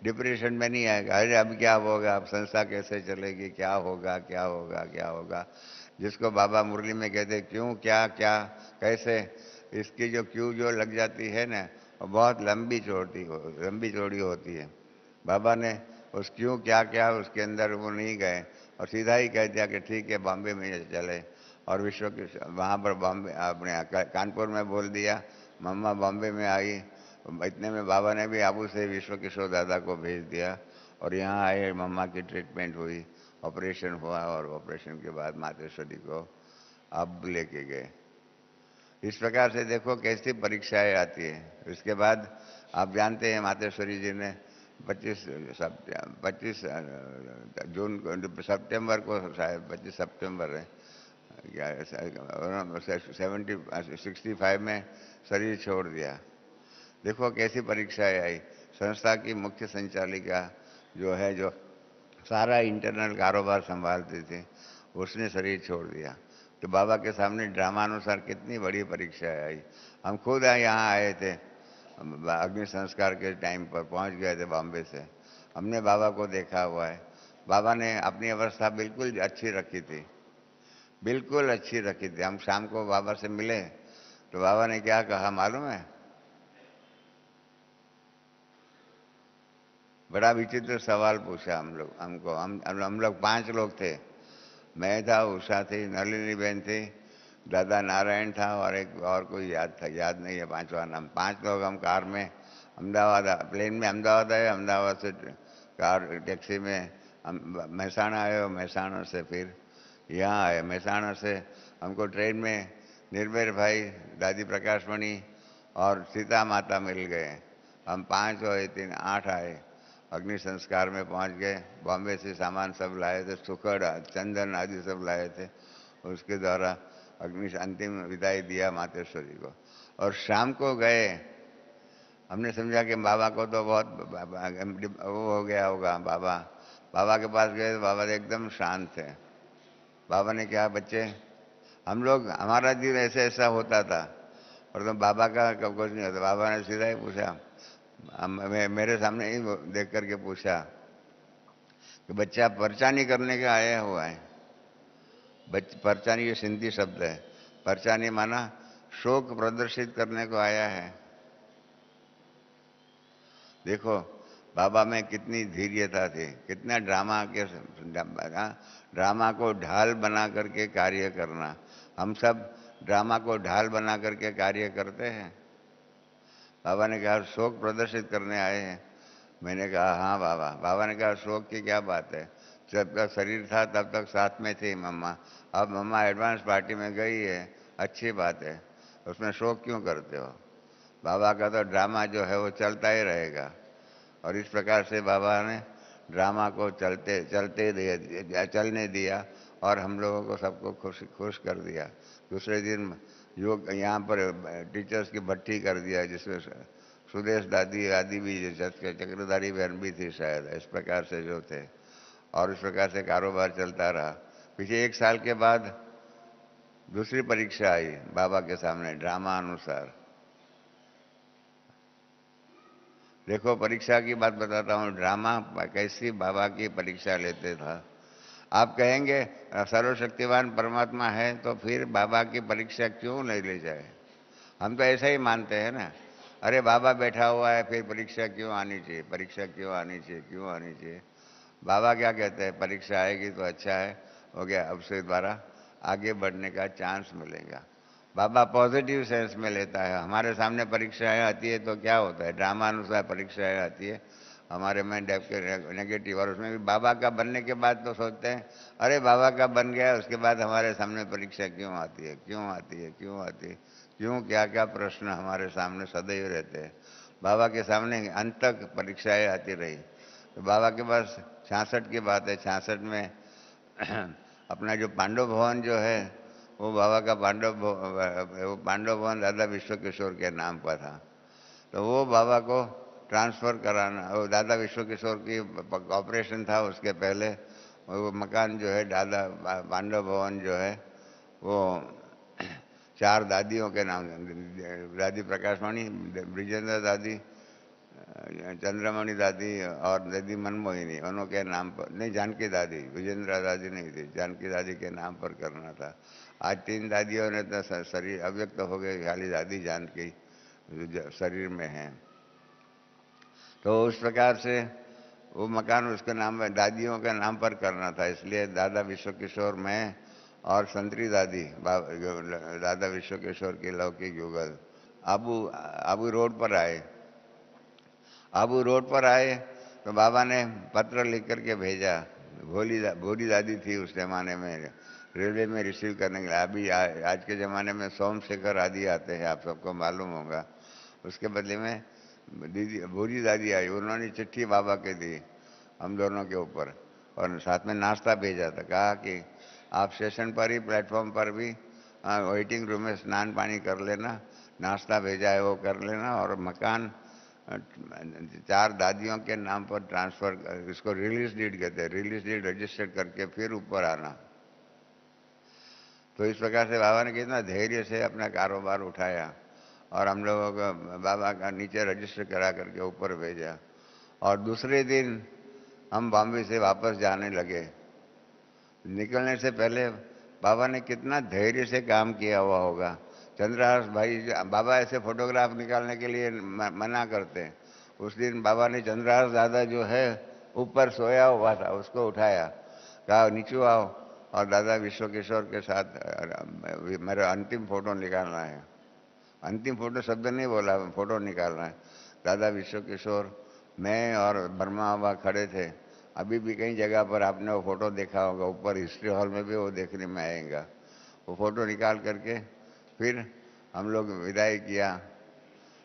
डिप्रेशन में नहीं आएगा, अरे अब क्या होगा, अब संस्था कैसे चलेगी, क्या होगा क्या होगा क्या होगा। जिसको बाबा मुरली में कहते क्यों क्या क्या कैसे, इसकी जो क्यों जो लग जाती है ना वो बहुत लंबी चौड़ी होती है। बाबा ने उस क्यों क्या क्या उसके अंदर वो नहीं गए और सीधा ही कह दिया कि ठीक है बॉम्बे में चले। और विश्व के वहाँ पर बॉम्बे अपने कानपुर में बोल दिया, मम्मा बॉम्बे में आई। इतने में बाबा ने भी आबू से विश्व किशोर दादा को भेज दिया और यहाँ आए, मम्मा की ट्रीटमेंट हुई, ऑपरेशन हुआ और ऑपरेशन के बाद मातेश्वरी को अब लेके गए। इस प्रकार से देखो कैसी परीक्षाएं आती है। इसके बाद आप जानते हैं मातेश्वरी जी ने 25 जून सितंबर को, शायद 25 सितंबर है क्या, 65 में शरीर छोड़ दिया। देखो कैसी परीक्षाएं आई। संस्था की मुख्य संचालिका जो है, जो सारा इंटरनल कारोबार संभालती थी, उसने शरीर छोड़ दिया। तो बाबा के सामने ड्रामानुसार कितनी बड़ी परीक्षा आई। हम खुद यहाँ आए थे, अग्नि संस्कार के टाइम पर पहुँच गए थे बॉम्बे से। हमने बाबा को देखा हुआ है। बाबा ने अपनी अवस्था बिल्कुल अच्छी रखी थी, बिल्कुल अच्छी रखी थी। हम शाम को बाबा से मिले तो बाबा ने क्या कहा मालूम है, बड़ा विचित्र सवाल पूछा हमको। हम लोग 5 लोग थे, मैं था, उषा थी, नलिनी बहन थी, दादा नारायण था और एक और कोई याद नहीं है पांचवा नाम। 5 लोग हम कार में अहमदाबाद, प्लेन में अहमदाबाद आए, अहमदाबाद से कार टैक्सी में महसाणा आए और महसाणा से फिर यहाँ आए। महसाणा से हमको ट्रेन में निर्भय भाई, दादी प्रकाशमणि और सीता माता मिल गए। हम 5 और 3 8 आए, अग्नि संस्कार में पहुंच गए। बॉम्बे से सामान सब लाए थे, सुखड़ चंदन आदि सब लाए थे। उसके द्वारा अग्नि अंतिम विदाई दिया मातेश्वरी को। और शाम को गए, हमने समझा कि बाबा को तो बहुत वो हो गया होगा। बाबा के पास गए तो बाबा एकदम शांत थे। बाबा ने कहा बच्चे हम लोग, हमारा दिन ऐसे ऐसा होता था और तो बाबा का कुछ नहीं होता। बाबा ने सीधा ही पूछा, मेरे सामने ही देख करके पूछा कि बच्चा परचानी करने के आया हुआ है। परचानी ये सिंधी शब्द है, परचानी माना शोक प्रदर्शित करने को आया है। देखो बाबा में कितनी धैर्यता थी, कितना ड्रामा को ढाल बना करके कार्य करना। हम सब ड्रामा को ढाल बना करके कार्य करते हैं। बाबा ने कहा शोक प्रदर्शित करने आए हैं। मैंने कहा हाँ बाबा। बाबा ने कहा शोक की क्या बात है, जब तक शरीर था तब तक साथ में थी मम्मा, अब मम्मा एडवांस पार्टी में गई है, अच्छी बात है, उसमें शोक क्यों करते हो। बाबा का तो ड्रामा जो है वो चलता ही रहेगा। और इस प्रकार से बाबा ने ड्रामा को चलने दिया और हम लोगों को सबको खुश खुश कर दिया। दूसरे दिन योग यहाँ पर टीचर्स की भट्टी कर दिया, जिसमें सुदेश दादी आदि भी, चक्रधारी बहन भी थी शायद, इस प्रकार से जो थे। और इस प्रकार से कारोबार चलता रहा। पीछे 1 साल के बाद दूसरी परीक्षा आई बाबा के सामने, ड्रामा अनुसार। देखो, परीक्षा की बात बताता हूँ, ड्रामा कैसी बाबा की परीक्षा लेते था। आप कहेंगे सर्वशक्तिवान परमात्मा है तो फिर बाबा की परीक्षा क्यों नहीं ले जाए? हम तो ऐसा ही मानते हैं ना। अरे बाबा बैठा हुआ है, फिर परीक्षा क्यों आनी चाहिए, परीक्षा क्यों आनी चाहिए, क्यों आनी चाहिए? बाबा क्या कहते हैं, परीक्षा आएगी तो अच्छा है, हो गया, अब से द्वारा आगे बढ़ने का चांस मिलेगा। बाबा पॉजिटिव सेंस में लेता है। हमारे सामने परीक्षाएं आती है तो क्या होता है, ड्रामा अनुसार परीक्षाएं आती है हमारे में नेगेटिव। और उसमें भी बाबा का बनने के बाद तो सोचते हैं अरे बाबा का बन गया, उसके बाद हमारे सामने परीक्षा क्यों आती है, क्यों आती है, क्यों आती है, क्यों, क्या क्या प्रश्न हमारे सामने सदैव रहते हैं। बाबा के सामने अंत तक परीक्षाएं आती रही। तो बाबा के पास 66 की बात है, 66 में अपना जो पांडव भवन जो है, वो बाबा का पांडव भवन दादा विश्व किशोर के नाम पर था। तो वो बाबा को ट्रांसफ़र कराना, वो दादा विश्व किशोर की ऑपरेशन था, उसके पहले वो मकान जो है दादा पांडव भवन जो है वो 4 दादियों के नाम, दादी प्रकाशमणि, ब्रिजेंद्र दादी, चंद्रमणि दादी और दादी मनमोहिनी, उनके नाम पर, नहीं जानकी दादी, विजेंद्र दादी नहीं थी, जानकी दादी के नाम पर करना था। आज 3 दादियों ने तो शरीर अव्यक्त हो गए, खाली दादी जानकी शरीर में है। तो उस प्रकार से वो मकान उसके नाम में दादियों के नाम पर करना था, इसलिए दादा विश्व किशोर में और संतरी दादी दादा विश्व किशोर की लौकिक युगल आबू रोड पर आए। आबू रोड पर आए तो बाबा ने पत्र लिख करके भेजा। भोली दादी थी उस जमाने में, रेलवे में रिसीव करने के लिए। अभी आज के ज़माने में सोमशेखर आदि आते हैं, आप सबको मालूम होगा। उसके बदले में दीदी भोली दादी आई, उन्होंने चिट्ठी बाबा के दी हम दोनों के ऊपर, और साथ में नाश्ता भेजा था। कहा कि आप स्टेशन पर ही, प्लेटफॉर्म पर भी वेटिंग रूम में स्नान पानी कर लेना, नाश्ता भेजा है वो कर लेना, और मकान 4 दादियों के नाम पर ट्रांसफ़र, इसको रिलीज डीड कहते हैं, रिलीज डीड रजिस्टर करके फिर ऊपर आना। तो इस प्रकार से बाबा ने कितना धैर्य से अपना कारोबार उठाया और हम लोगों को बाबा का नीचे रजिस्टर करा करके ऊपर भेजा। और दूसरे दिन हम बॉम्बे से वापस जाने लगे। निकलने से पहले बाबा ने कितना धैर्य से काम किया हुआ होगा। चंद्रहास भाई, बाबा ऐसे फोटोग्राफ निकालने के लिए मना करते हैं। उस दिन बाबा ने चंद्रहास दादा जो है ऊपर सोया हुआ था, उसको उठाया, कहा नीचे आओ, और दादा विश्व किशोर के साथ मेरा अंतिम फोटो निकालना है। अंतिम फोटो शब्द नहीं बोला, फोटो निकालना है। दादा विश्व किशोर, मैं और बर्मा बाबा खड़े थे। अभी भी कई जगह पर आपने वो फोटो देखा होगा, ऊपर हिस्ट्री हॉल में भी वो देखने में आएगा। वो फोटो निकाल करके फिर हम लोग विदाई किया।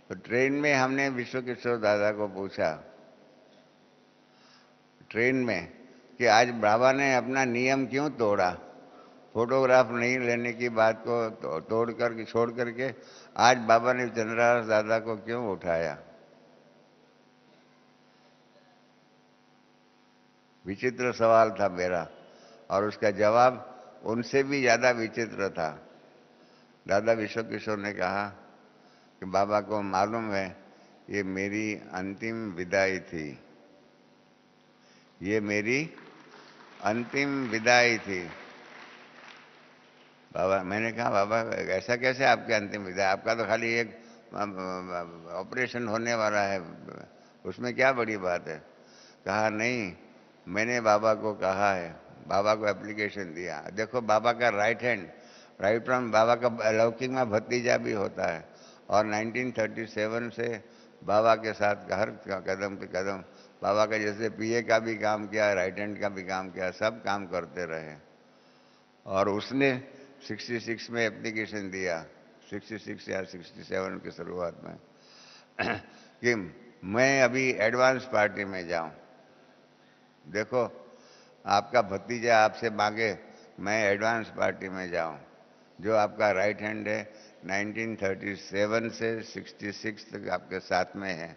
तो ट्रेन में हमने विश्व किशोर दादा को पूछा, ट्रेन में, कि आज बाबा ने अपना नियम क्यों तोड़ा, फोटोग्राफ नहीं लेने की बात को तोड़ करके, छोड़ करके आज बाबा ने चंद्रहास दादा को क्यों उठाया। विचित्र सवाल था मेरा, और उसका जवाब उनसे भी ज़्यादा विचित्र था। दादा विश्व किशोर ने कहा कि बाबा को मालूम है ये मेरी अंतिम विदाई थी, ये मेरी अंतिम विदाई थी। बाबा, मैंने कहा बाबा ऐसा कैसे आपकी अंतिम विदाई, आपका तो खाली एक ऑपरेशन होने वाला है, उसमें क्या बड़ी बात है। कहा नहीं, मैंने बाबा को कहा है, बाबा को एप्लीकेशन दिया। देखो बाबा का राइट हैंड, राइट फ्रॉम, बाबा का लौकिक में भतीजा भी होता है, और 1937 से बाबा के साथ हर कदम पे कदम बाबा का, जैसे पीए का भी काम किया, राइट हैंड का भी काम किया, सब काम करते रहे। और उसने 66 में एप्लीकेशन दिया, 66 या 67 की शुरुआत में, कि मैं अभी एडवांस पार्टी में जाऊं। देखो, आपका भतीजा आपसे मांगे मैं एडवांस पार्टी में जाऊं। जो आपका राइट हैंड है 1937 से 66 तक आपके साथ में है,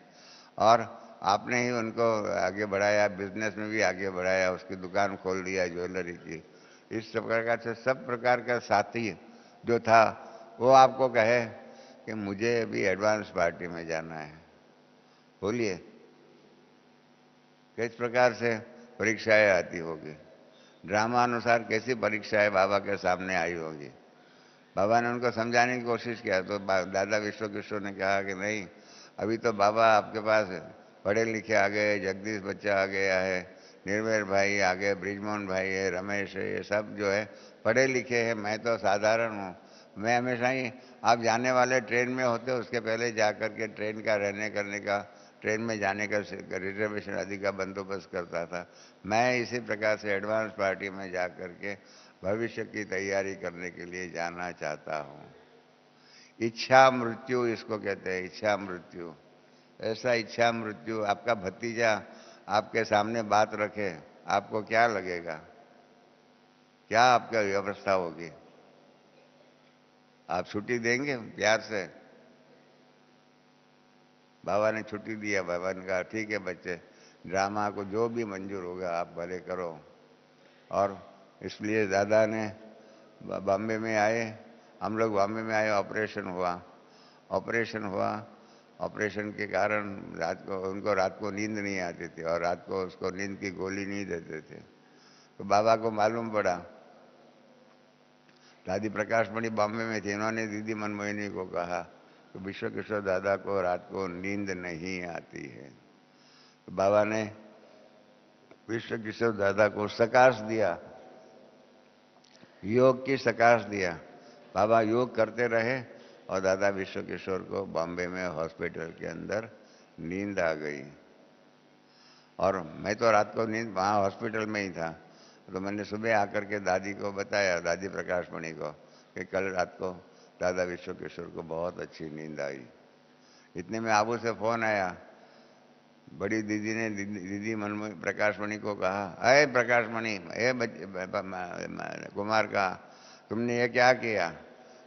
और आपने ही उनको आगे बढ़ाया, बिजनेस में भी आगे बढ़ाया, उसकी दुकान खोल दिया ज्वेलरी की। इस प्रकार से सब प्रकार का साथी जो था वो आपको कहे कि मुझे अभी एडवांस पार्टी में जाना है, बोलिए किस प्रकार से परीक्षाएं आती होगी, ड्रामा अनुसार कैसी परीक्षाएं बाबा के सामने आई होगी। बाबा ने उनको समझाने की कोशिश किया तो दादा विश्व किशोर ने कहा कि नहीं, अभी तो बाबा आपके पास पढ़े लिखे आ गए, जगदीश बच्चा आ गया है, निर्भय भाई आ गए, ब्रिजमोहन भाई है, रमेश है, ये सब जो है पढ़े लिखे हैं, मैं तो साधारण हूँ। मैं हमेशा ही आप जाने वाले ट्रेन में होते उसके पहले जा कर के ट्रेन का रहने करने का, ट्रेन में जाने का रिजर्वेशन आदि का बंदोबस्त करता था। मैं इसी प्रकार से एडवांस पार्टी में जा कर के भविष्य की तैयारी करने के लिए जाना चाहता हूँ। इच्छा मृत्यु इसको कहते हैं, इच्छा मृत्यु। ऐसा इच्छा मृत्यु आपका भतीजा आपके सामने बात रखे, आपको क्या लगेगा, क्या आपका व्यवस्था होगी? आप छुट्टी देंगे प्यार से? बाबा ने छुट्टी दिया। बाबा ने कहा ठीक है बच्चे, ड्रामा को जो भी मंजूर होगा आप भले करो। और इसलिए दादा ने बॉम्बे में आए, हम लोग बॉम्बे में आए, ऑपरेशन हुआ। ऑपरेशन हुआ, ऑपरेशन के कारण रात को उनको रात को नींद नहीं आती थी, और रात को उसको नींद की गोली नहीं देते थे। तो बाबा को मालूम पड़ा, दादी प्रकाश मणि बॉम्बे में थी, इन्होंने दीदी मनमोहिनी को कहा कि विश्व किशोर दादा को रात को नींद नहीं आती है। तो बाबा ने विश्व किशोर दादा को सकाश दिया, योग की सकाश दिया। बाबा योग करते रहे और दादा विश्व किशोर को बॉम्बे में हॉस्पिटल के अंदर नींद आ गई। और मैं तो रात को नींद वहाँ हॉस्पिटल में ही था, तो मैंने सुबह आकर के दादी को बताया, दादी प्रकाश मणि को, कि कल रात को दादा विश्व किशोर को बहुत अच्छी नींद आई। इतने में आबू से फ़ोन आया, बड़ी दीदी ने दीदी मनमोही प्रकाश मणि को कहा, अरे प्रकाश मणि, कुमार कहा, तुमने ये क्या किया?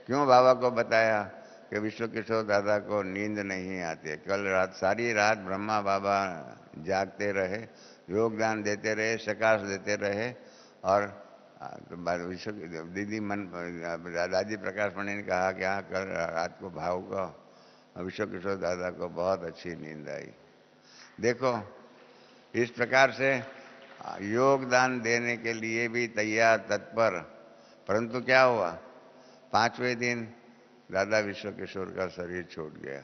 क्यों बाबा को बताया कि विश्व किशोर दादा को नींद नहीं आती? कल रात सारी रात ब्रह्मा बाबा जागते रहे, योगदान देते रहे, सकाश देते रहे। और विश्व दीदी दादी प्रकाश मणि ने कहा कि हाँ, कल रात को भाव को विश्व किशोर दादा को बहुत अच्छी नींद आई। देखो इस प्रकार से योगदान देने के लिए भी तैयार, तत्पर। परंतु क्या हुआ, 5वें दिन दादा विश्व किशोर का शरीर छूट गया।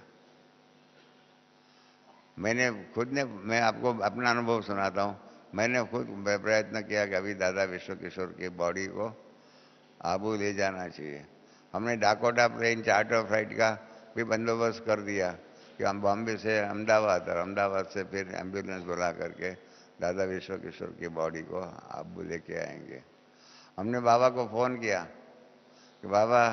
मैंने खुद ने, मैं आपको अपना अनुभव सुनाता हूँ, मैंने खुद प्रयत्न किया कि अभी दादा विश्व किशोर की बॉडी को आबू ले जाना चाहिए। हमने डाकोटा प्लेन चार्टर फ्लाइट का भी बंदोबस्त कर दिया कि हम बॉम्बे से अहमदाबाद और अहमदाबाद से फिर एम्बुलेंस बुला करके दादा विश्व किशोर की बॉडी को आबू लेके आएंगे। हमने बाबा को फ़ोन किया कि बाबा,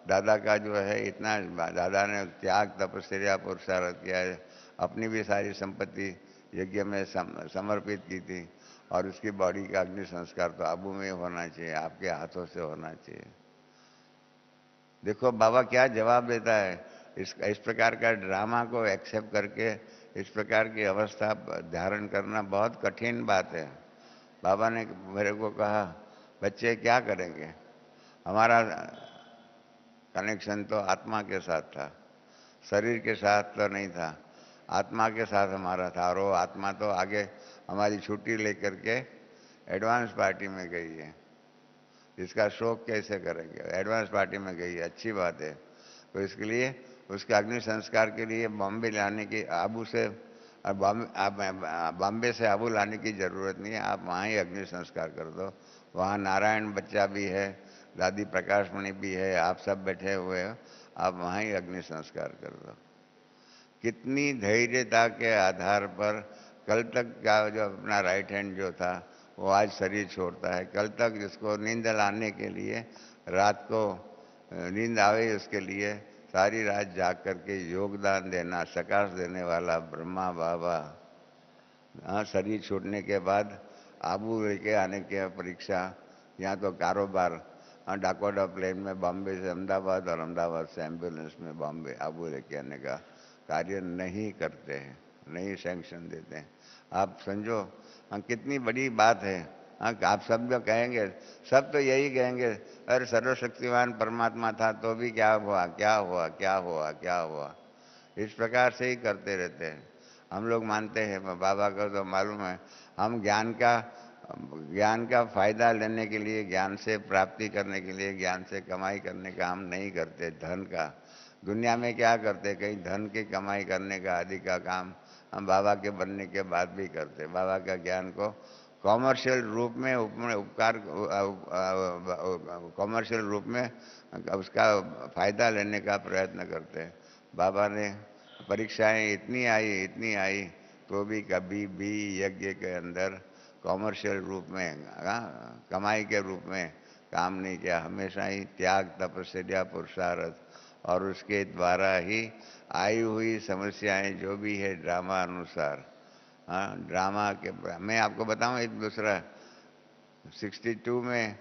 दादा का जो है इतना, दादा ने त्याग तपस्या पुरुषार्थ किया है, अपनी भी सारी संपत्ति यज्ञ में समर्पित की थी, और उसकी बॉडी का अग्नि संस्कार तो आबू में होना चाहिए, आपके हाथों से होना चाहिए। देखो बाबा क्या जवाब देता है। इस प्रकार का ड्रामा को एक्सेप्ट करके इस प्रकार की अवस्था धारण करना बहुत कठिन बात है। बाबा ने मेरे को कहा, बच्चे क्या करेंगे, हमारा कनेक्शन तो आत्मा के साथ था, शरीर के साथ तो नहीं था, आत्मा के साथ हमारा था। और वो आत्मा तो आगे हमारी छुट्टी लेकर के एडवांस पार्टी में गई है, इसका शोक कैसे करेंगे, एडवांस पार्टी में गई है, अच्छी बात है। तो इसके लिए उसके अग्नि संस्कार के लिए बॉम्बे लाने की, आबू से बॉम्बे से आबू लाने की ज़रूरत नहीं है, आप वहाँ ही अग्नि संस्कार कर दो। वहाँ नारायण बच्चा भी है, दादी प्रकाश मणि भी है, आप सब बैठे हुए हो, आप वहाँ ही अग्नि संस्कार कर दो। कितनी धैर्यता के आधार पर कल तक का जो अपना राइट हैंड जो था वो आज शरीर छोड़ता है। कल तक जिसको नींद लाने के लिए, रात को नींद आवे उसके लिए सारी रात जाग करके योगदान देना, सकाश देने वाला ब्रह्मा बाबा, हाँ, शरीर छूटने के बाद आबू लेके आने की परीक्षा यहाँ तो कारोबार डाकोटा प्लेन में बॉम्बे से अहमदाबाद और अहमदाबाद से एम्बुलेंस में बॉम्बे आबू लेके आने का कार्य नहीं करते हैं, नहीं सैंक्शन देते हैं। आप समझो कितनी बड़ी बात है। आप सब जो कहेंगे, सब तो यही कहेंगे, अरे सर्वशक्तिमान परमात्मा था तो भी क्या हुआ, क्या हुआ, क्या हुआ, क्या हुआ। इस प्रकार से ही करते रहते हैं। हम लोग मानते हैं, बाबा को तो मालूम है, हम ज्ञान का फायदा लेने के लिए, ज्ञान से प्राप्ति करने के लिए, ज्ञान से कमाई करने का हम नहीं करते। धन का दुनिया में क्या करते, कहीं धन की कमाई करने का आदि का काम हम बाबा के बनने के बाद भी करते। बाबा का ज्ञान को कॉमर्शियल रूप में कॉमर्शियल रूप में उसका फायदा लेने का प्रयत्न करते हैं। बाबा ने परीक्षाएं इतनी आई तो भी कभी भी यज्ञ के अंदर कॉमर्शियल रूप में, कमाई के रूप में काम नहीं किया। हमेशा ही त्याग, तपस्या, पुरुषार्थ और उसके द्वारा ही आई हुई समस्याएं जो भी है ड्रामा अनुसार, ड्रामा के। मैं आपको बताऊं एक दूसरा, 62 में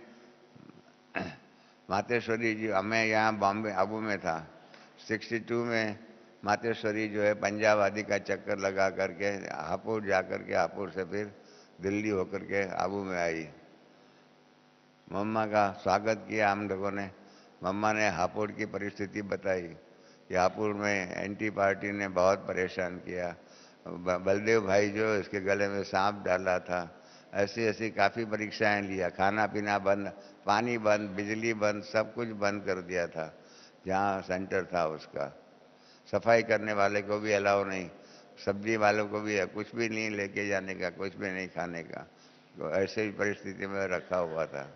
मातेश्वरी जी, मैं यहाँ बॉम्बे आबू में था, 62 में मातेश्वरी जो है पंजाब आदि का चक्कर लगा करके हापुड़ जा करके, हापुड़ से फिर दिल्ली होकर के आबू में आई। मम्मा का स्वागत किया हम लोगों ने। मम्मा ने हापुड़ की परिस्थिति बताई कि हापुड़ में एंटी पार्टी ने बहुत परेशान किया। बलदेव भाई जो इसके गले में सांप डाला था, ऐसी ऐसी काफ़ी परीक्षाएं लिया। खाना पीना बंद, पानी बंद, बिजली बंद, सब कुछ बंद कर दिया था जहाँ सेंटर था उसका। सफाई करने वाले को भी अलाउ नहीं, सब्जी वालों को भी कुछ भी नहीं लेके जाने का, कुछ भी नहीं खाने का। तो ऐसे ही परिस्थिति में रखा हुआ था।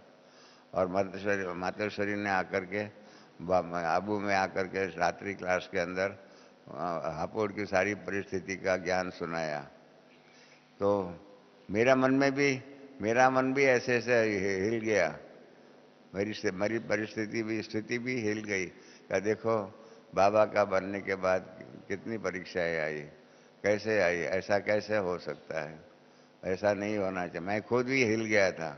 और मातेश्वरी ने आकर के आबू में आकर के रात्रि क्लास के अंदर हापुड़ की सारी परिस्थिति का ज्ञान सुनाया। तो मेरा मन भी ऐसे ऐसे हिल गया। मेरी स्थिति भी हिल गई। क्या देखो, बाबा का बनने के बाद कितनी परीक्षाएं आई, कैसे आई, ऐसा कैसे हो सकता है, ऐसा नहीं होना चाहिए। मैं खुद भी हिल गया था।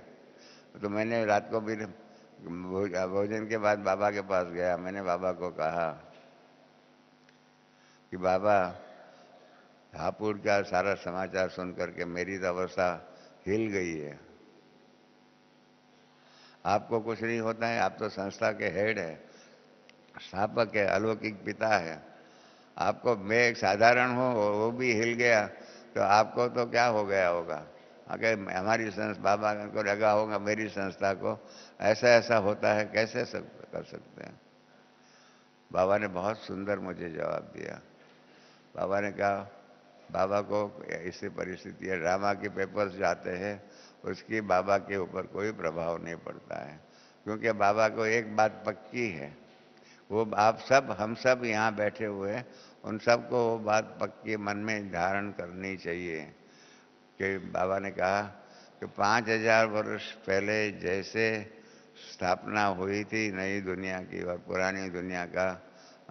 तो मैंने रात को भी भोजन के बाद बाबा के पास गया। मैंने बाबा को कहा कि बाबा, हापुड़ का सारा समाचार सुन करके मेरी तो अवस्था हिल गई है। आपको कुछ नहीं होता है, आप तो संस्था के हेड है, स्थापक है, अलौकिक पिता है। आपको, मैं एक साधारण हूँ, वो भी हिल गया तो आपको तो क्या हो गया होगा। अगर हमारी संस्था, बाबा को लगा होगा मेरी संस्था को ऐसा ऐसा होता है, कैसे कर सकते हैं। बाबा ने बहुत सुंदर मुझे जवाब दिया। बाबा ने कहा, बाबा को ऐसी परिस्थिति है, ड्रामा के पेपर्स जाते हैं, उसकी बाबा के ऊपर कोई प्रभाव नहीं पड़ता है, क्योंकि बाबा को एक बात पक्की है। वो आप सब, हम सब यहाँ बैठे हुए हैं, उन सबको वो बात पक्की मन में धारण करनी चाहिए कि बाबा ने कहा कि 5000 वर्ष पहले जैसे स्थापना हुई थी नई दुनिया की और पुरानी दुनिया का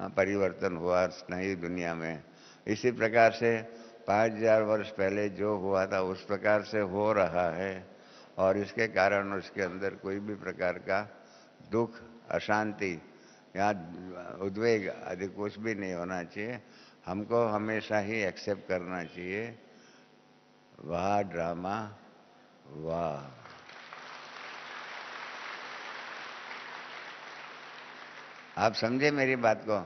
परिवर्तन हुआ नई दुनिया में, इसी प्रकार से 5000 वर्ष पहले जो हुआ था उस प्रकार से हो रहा है। और इसके कारण उसके अंदर कोई भी प्रकार का दुख, अशांति या उद्वेग आदि कुछ भी नहीं होना चाहिए। हमको हमेशा ही एक्सेप्ट करना चाहिए, वाह ड्रामा वाह। आप समझे मेरी बात को।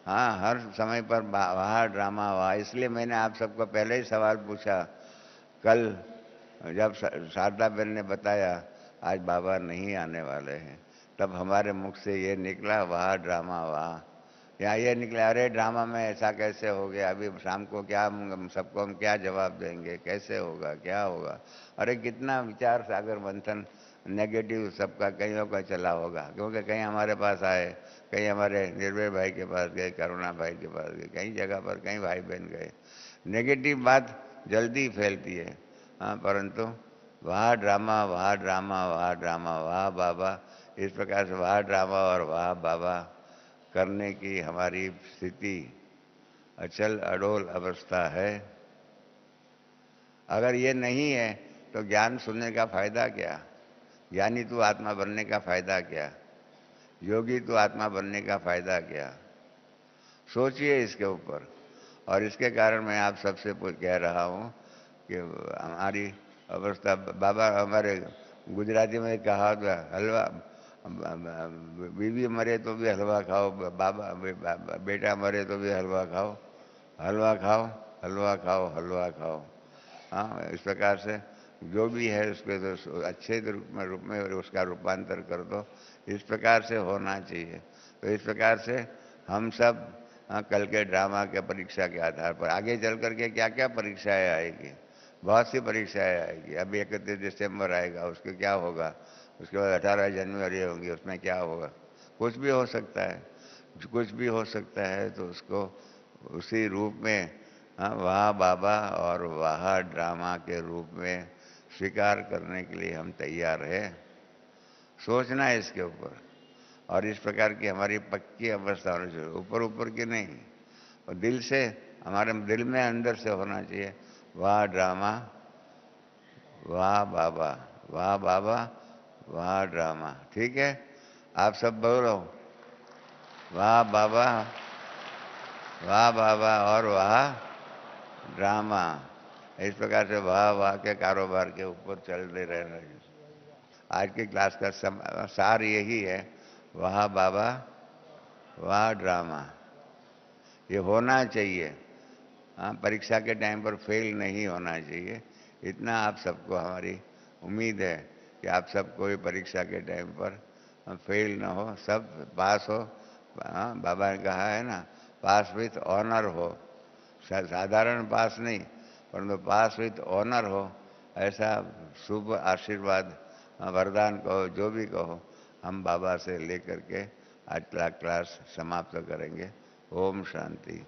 हाँ, हर समय पर वाह ड्रामा वाह। इसलिए मैंने आप सबको पहले ही सवाल पूछा। कल जब शारदा बहन ने बताया आज बाबा नहीं आने वाले हैं, तब हमारे मुख से ये निकला वाह ड्रामा वाह, या ये निकला अरे ड्रामा में ऐसा कैसे हो गया, अभी शाम को क्या सबको हम क्या जवाब देंगे, कैसे होगा, क्या होगा। अरे कितना विचार सागर मंथन नेगेटिव सबका कईयों का चला होगा, क्योंकि कहीं हमारे पास आए, कहीं हमारे निर्भय भाई के पास गए, करुणा भाई के पास गए, कई जगह पर कई भाई बहन गए। नेगेटिव बात जल्दी फैलती है। हाँ, परंतु वाह ड्रामा वाह ड्रामा वाह ड्रामा वाह बाबा, इस प्रकार से वाह ड्रामा और वाह बाबा करने की हमारी स्थिति अचल अडोल अवस्था है। अगर ये नहीं है तो ज्ञान सुनने का फायदा क्या। ज्ञानी तू आत्मा बनने का फायदा क्या, योगी तू आत्मा बनने का फायदा क्या। सोचिए इसके ऊपर। और इसके कारण मैं आप सबसे कह रहा हूँ कि हमारी अवस्था, बाबा हमारे गुजराती में कहा था, हलवा बीवी मरे तो भी हलवा खाओ, बाबा बेटा मरे तो भी हलवा खाओ, हलवा खाओ, हलवा खाओ, हलवा खाओ। हाँ, इस प्रकार से जो भी है उसके तो अच्छे रूप में उसका रूपांतर कर दो। इस प्रकार से होना चाहिए। तो इस प्रकार से हम सब, हाँ, कल के ड्रामा के परीक्षा के आधार पर आगे चल करके क्या क्या परीक्षाएं आएगी, बहुत सी परीक्षाएं आएगी। अब 31 दिसंबर आएगा, उसके क्या होगा, उसके बाद 18 जनवरी होंगी, उसमें क्या होगा, कुछ भी हो सकता है, कुछ भी हो सकता है। तो उसको उसी रूप में, हाँ, वाह बाबा और वाह ड्रामा के रूप में स्वीकार करने के लिए हम तैयार हैं। सोचना है इसके ऊपर। और इस प्रकार की हमारी पक्की अवस्था होनी चाहिए, ऊपर ऊपर की नहीं, और दिल से, हमारे दिल में अंदर से होना चाहिए, वाह ड्रामा, वाह बाबा, वाह बाबा, वाह ड्रामा। ठीक है, आप सब बोलो, वाह बाबा, वाह बाबा और वाह ड्रामा। इस प्रकार से वाह वाह के कारोबार के ऊपर चलते रहना। आज की क्लास का सार यही है, वाह बाबा, वाह ड्रामा। ये होना चाहिए। हाँ, परीक्षा के टाइम पर फेल नहीं होना चाहिए, इतना आप सबको हमारी उम्मीद है कि आप सब कोई परीक्षा के टाइम पर फेल ना हो, सब पास हो। हाँ, बाबा ने कहा है ना, पास विथ ऑनर हो, साधारण पास नहीं, परंतु पास विथ ऑनर हो, ऐसा शुभ आशीर्वाद, वरदान कहो, जो भी कहो, हम बाबा से लेकर के आज क्लास समाप्त करेंगे। ओम शांति।